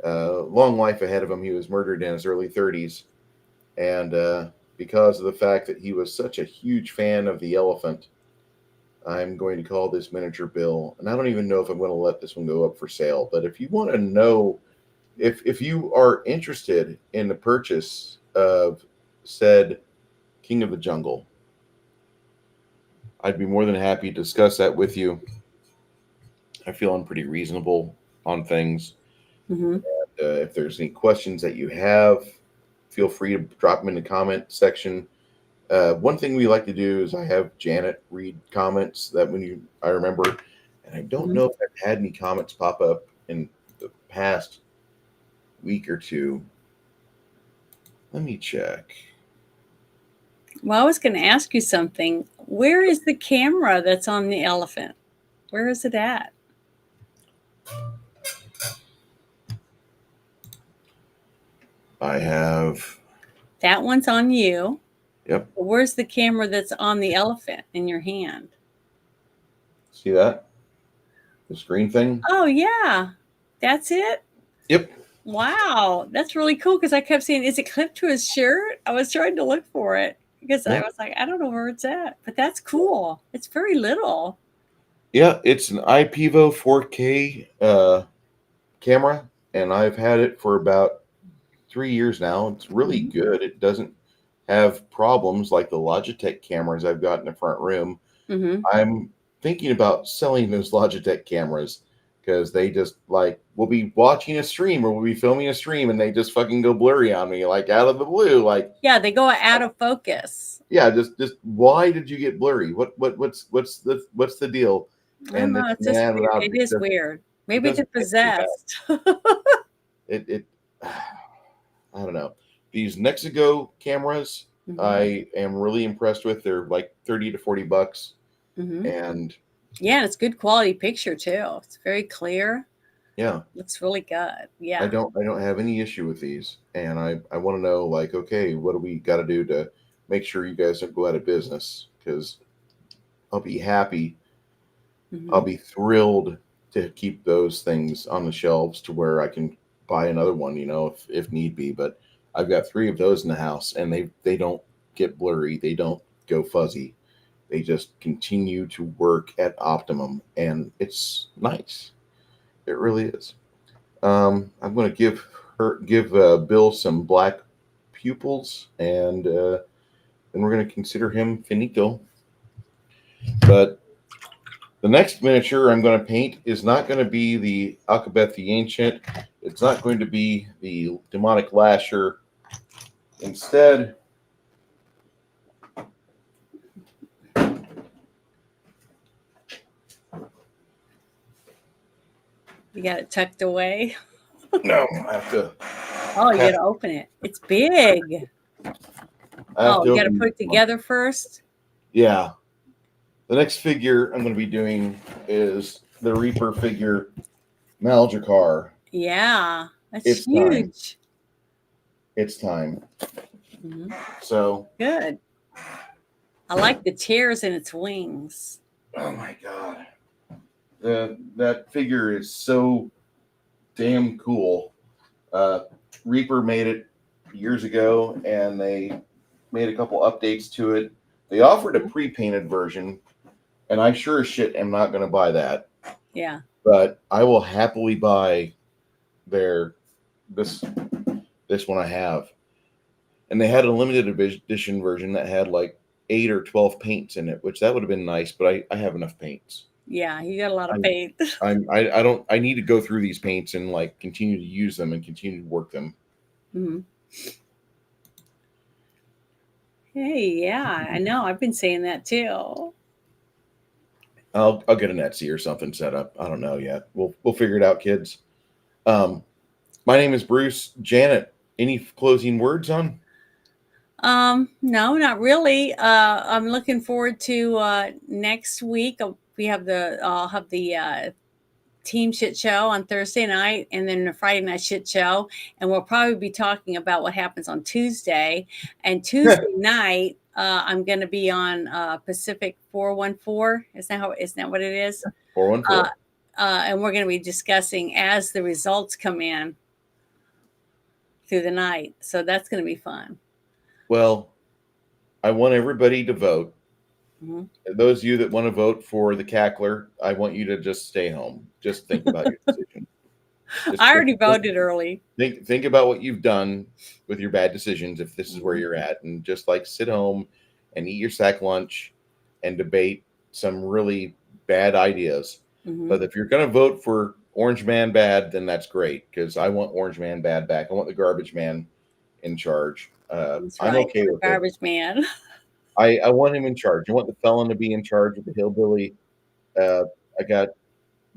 a long life ahead of him. He was murdered in his early 30s. And because of the fact that he was such a huge fan of the elephant, I'm going to call this miniature Bill. And I don't even know if I'm going to let this one go up for sale. But if you want to know, if you are interested in the purchase of said King of the Jungle, I'd be more than happy to discuss that with you. I feel I'm pretty reasonable on things. Mm-hmm. If there's any questions that you have, feel free to drop them in the comment section. One thing we like to do is I have Janet read comments that I remember, and I don't Mm-hmm. know if I've had any comments pop up in the past week or two. Let me check. Well, I was going to ask you something. Where is the camera that's on the elephant? Where is it at? I have. That one's on you. Yep. But where's the camera that's on the elephant in your hand? See that? The screen thing? Oh, yeah. That's it? Yep. Wow. That's really cool because I kept saying, is it clipped to his shirt? I was trying to look for it because I Yeah. was like, I don't know where it's at. But that's cool. It's very little. Yeah, it's an IPVO 4K camera, and I've had it for about 3 years now. It's really Mm-hmm. good. It doesn't have problems like the Logitech cameras I've got in the front room. Mm-hmm. I'm thinking about selling those Logitech cameras because they just like we'll be watching a stream or we'll be filming a stream and they just fucking go blurry on me like out of the blue. Like, Yeah, they go out of focus. yeah, just why did you get blurry? What's the deal? I don't And know. it's It's just man weird. without It is weird. it Maybe they're doesn't hit me bad. possessed. It I don't know. These Nexago cameras Mm-hmm. I am really impressed with. They're like 30 to 40 bucks. Mm-hmm. And Yeah, and it's good quality picture too. It's very clear. yeah, Looks really good. Yeah. I don't have any issue with these. And I want to know like, okay, what do we got to do to make sure you guys don't go out of business? Because I'll be happy. Mm-hmm. I'll be thrilled to keep those things on the shelves to where I can buy another one, if need be. But I've got 3 of those in the house, and they don't get blurry. They don't go fuzzy. They just continue to work at optimum, and it's nice. It really is. I'm going to give Bill some black pupils, and then we're going to consider him finito. But the next miniature I'm going to paint is not going to be the Alcabeth the Ancient. It's not going to be the Demonic Lasher. Instead, You got it tucked away. no, I have to. Oh, you got to open it. It's big. Oh, you got to put it together first. Yeah. The next figure I'm going to be doing is the Reaper figure, Maldrakar. Yeah, that's It's huge. time. It's time. Mm-hmm. So good. I like the tears in its wings. Oh my god, that figure is so damn cool. Reaper made it years ago, and they made a couple updates to it. They offered a pre-painted version, and I sure as shit am not going to buy that. Yeah. But I will happily buy this one I have. And they had a limited edition version that had like 8 or 12 paints in it, which that would have been nice, but I have enough paints. Yeah, you got a lot of paint. I need to go through these paints and like continue to use them and continue to work them. Mm-hmm. Hey, yeah, I know. I've been saying that too. I'll get an Etsy or something set up. I don't know yet. We'll figure it out, kids. My name is Bruce. Janet, any closing words on? No, not really. I'm looking forward to next week. I'll have the team shit show on Thursday night and then a Friday night shit show. And we'll probably be talking about what happens on Tuesday. And Tuesday night, I'm going to be on Pacific 414. Isn't that what it is? 414. And we're going to be discussing as the results come in through the night. So that's going to be fun. Well, I want everybody to vote. Mm-hmm. Those of you that want to vote for the cackler, I want you to just stay home. Just think about your decision. I already voted early. Think about what you've done with your bad decisions, if this is where you're at, and just like sit home and eat your sack lunch and debate some really bad ideas. Hmm. But if you're going to vote for Orange Man bad, then that's great because I want Orange Man bad back. I want the garbage man in charge. That's I'm right. okay The with it. garbage man. I want him in charge. I want the felon to be in charge of the hillbilly. Uh, I got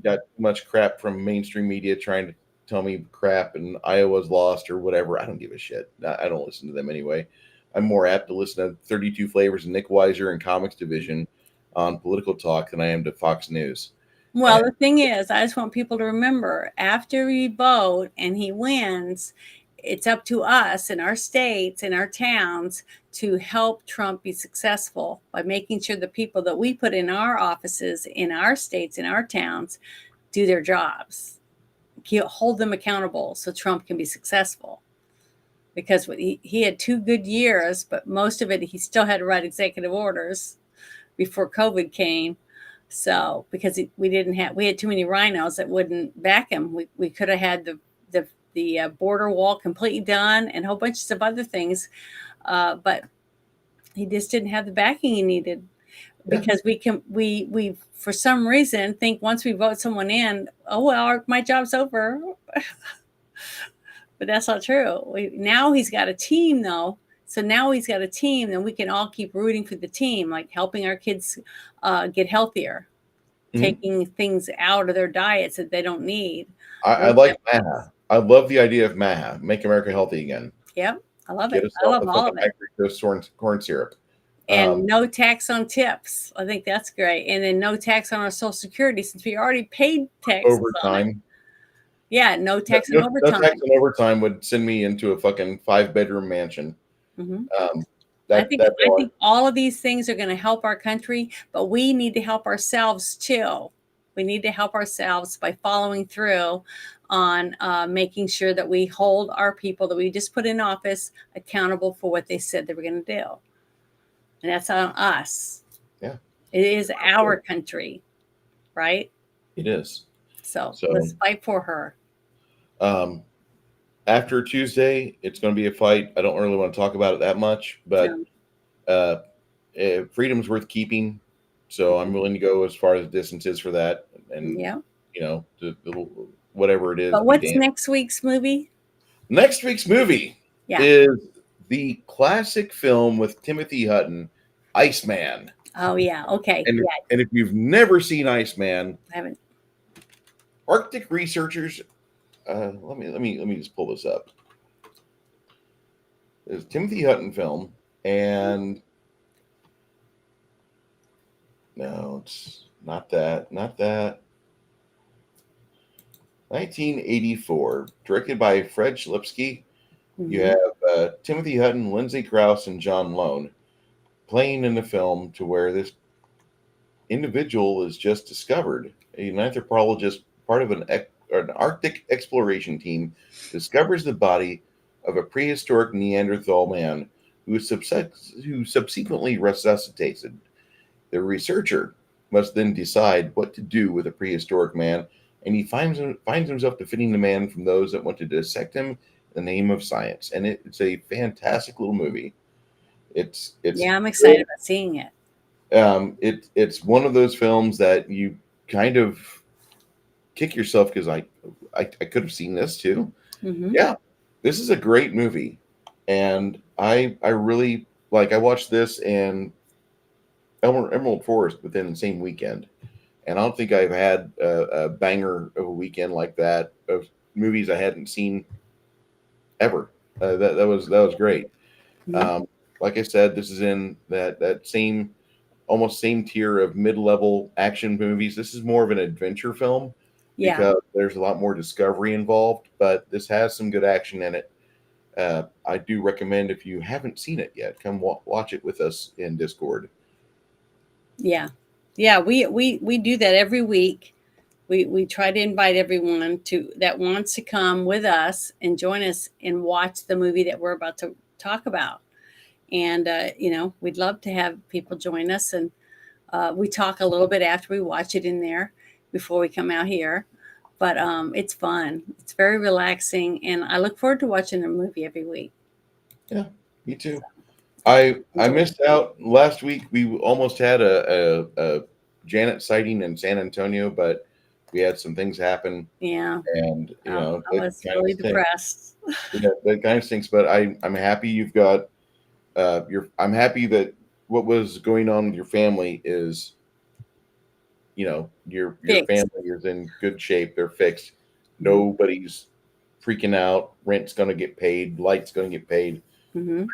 too much crap from mainstream media trying to tell me crap and Iowa's lost or whatever. I don't give a shit. I don't listen to them anyway. I'm more apt to listen to 32 Flavors and Nick Weiser and Comics Division on political talk than I am to Fox News. Well, And the thing is, I just want people to remember after we vote and he wins, it's up to us in our states, in our towns, to help Trump be successful by making sure the people that we put in our offices, in our states, in our towns, do their jobs. Hold them accountable so Trump can be successful. Because he had 2 good years, but most of it he still had to write executive orders before COVID came. So because we had too many rhinos that wouldn't back him. We could have had the border wall completely done and a whole bunch of other things, but he just didn't have the backing he needed. yeah, Because we for some reason think once we vote someone in, oh well, my job's over. But that's not true. Now he's got a team though. So now he's got a team, and we can all keep rooting for the team, like helping our kids get healthier, mhm. taking things out of their diets that they don't need. I Those like type of things. MAHA. I love the idea of MAHA. Make America healthy again. Yep, I love Get it. us I off love the all fucking of it. high fructose corn syrup. And Um, no tax on tips. I think that's great. And then no tax on our Social Security since we already paid taxes on it. Overtime. Yeah, no No, tax on no tax overtime. on overtime would send me into a fucking 5 bedroom mansion. Hmm. Um, I that think that's I all. think all of these things are going to help our country, but we need to help ourselves too. We need to help ourselves by following through on making sure that we hold our people that we just put in office accountable for what they said they were going to do, and that's on us. Yeah, It is our country, right? it is. So So let's fight for her. um, after Tuesday, it's going to be a fight. I don't really want to talk about it that much, but No. uh, freedom's worth keeping. So I'm willing to go as far as the distance is for that, and Yeah. whatever it is, But be what's damned. next week's movie? Next week's movie Yeah. is the classic film with Timothy Hutton, Iceman. Oh yeah. Okay. And Yeah. and if you've never seen Iceman, I haven't. Arctic researchers. Let me just pull this up. It's a Timothy Hutton film, and no, it's not that. Not that. 1984, directed by Fred Schlipsky. You Hmm. have Timothy Hutton, Lindsay Krause, and John Lone playing in the film to where this individual is just discovered. An anthropologist, part of an Arctic exploration team, discovers the body of a prehistoric Neanderthal man who subsequently resuscitated. The researcher must then decide what to do with a prehistoric man, and he finds himself defending the man from those that want to dissect him in the name of science. And it's a fantastic little movie. It's Yeah, I'm excited good. about seeing it. It's one of those films that you kind of kick yourself because I could have seen this too. Hmm. Yeah, this is a great movie, and I really like. I watched this and Emerald Forest within the same weekend, and I don't think I've had a banger of a weekend like that of movies I hadn't seen ever. That was great. Hmm. Um, like I said, this is in that same almost same tier of mid-level action movies. This is more of an adventure film Yeah. because there's a lot more discovery involved, but this has some good action in it. I do recommend if you haven't seen it yet, come watch it with us in Discord. Yeah. Yeah. We do that every week. We try to invite everyone to that wants to come with us and join us and watch the movie that we're about to talk about. And we'd love to have people join us, and we talk a little bit after we watch it in there before we come out here. But it's fun. It's very relaxing, and I look forward to watching a movie every week. Yeah, me too. So I enjoy it. missed out last week. We almost had a Janet sighting in San Antonio, but we had some things happen, Yeah. and I that was kind of really stinks. depressed. Yeah, that kind of stinks. But I'm happy you've got I'm happy that what was going on with your family is, your Fixed. family is in good shape. They're fixed. Mm-hmm. Nobody's freaking out. Rent's going to get paid. Light's going to get paid. Mm-hmm.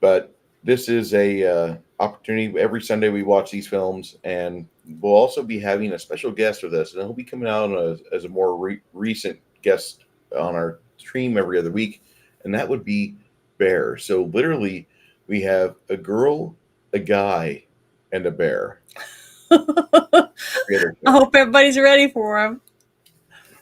But this is a opportunity. Every Sunday we watch these films, and we'll also be having a special guest with us, and he'll be coming out as a more recent guest on our stream every other week, and that would be Bear. So literally, we have a girl, a guy, and a bear. I hope everybody's ready for him.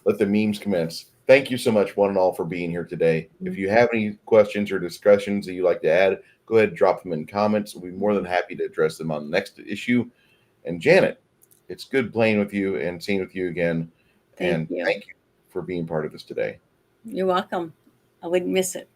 Let the memes commence. Thank you so much, one and all, for being here today. If you have any questions or discussions that you'd like to add, go ahead and drop them in comments. We'll be more than happy to address them on the next issue. And Janet, it's good playing with you and seeing with you again. Thank And you. thank you for being part of this today. You're welcome. I wouldn't miss it.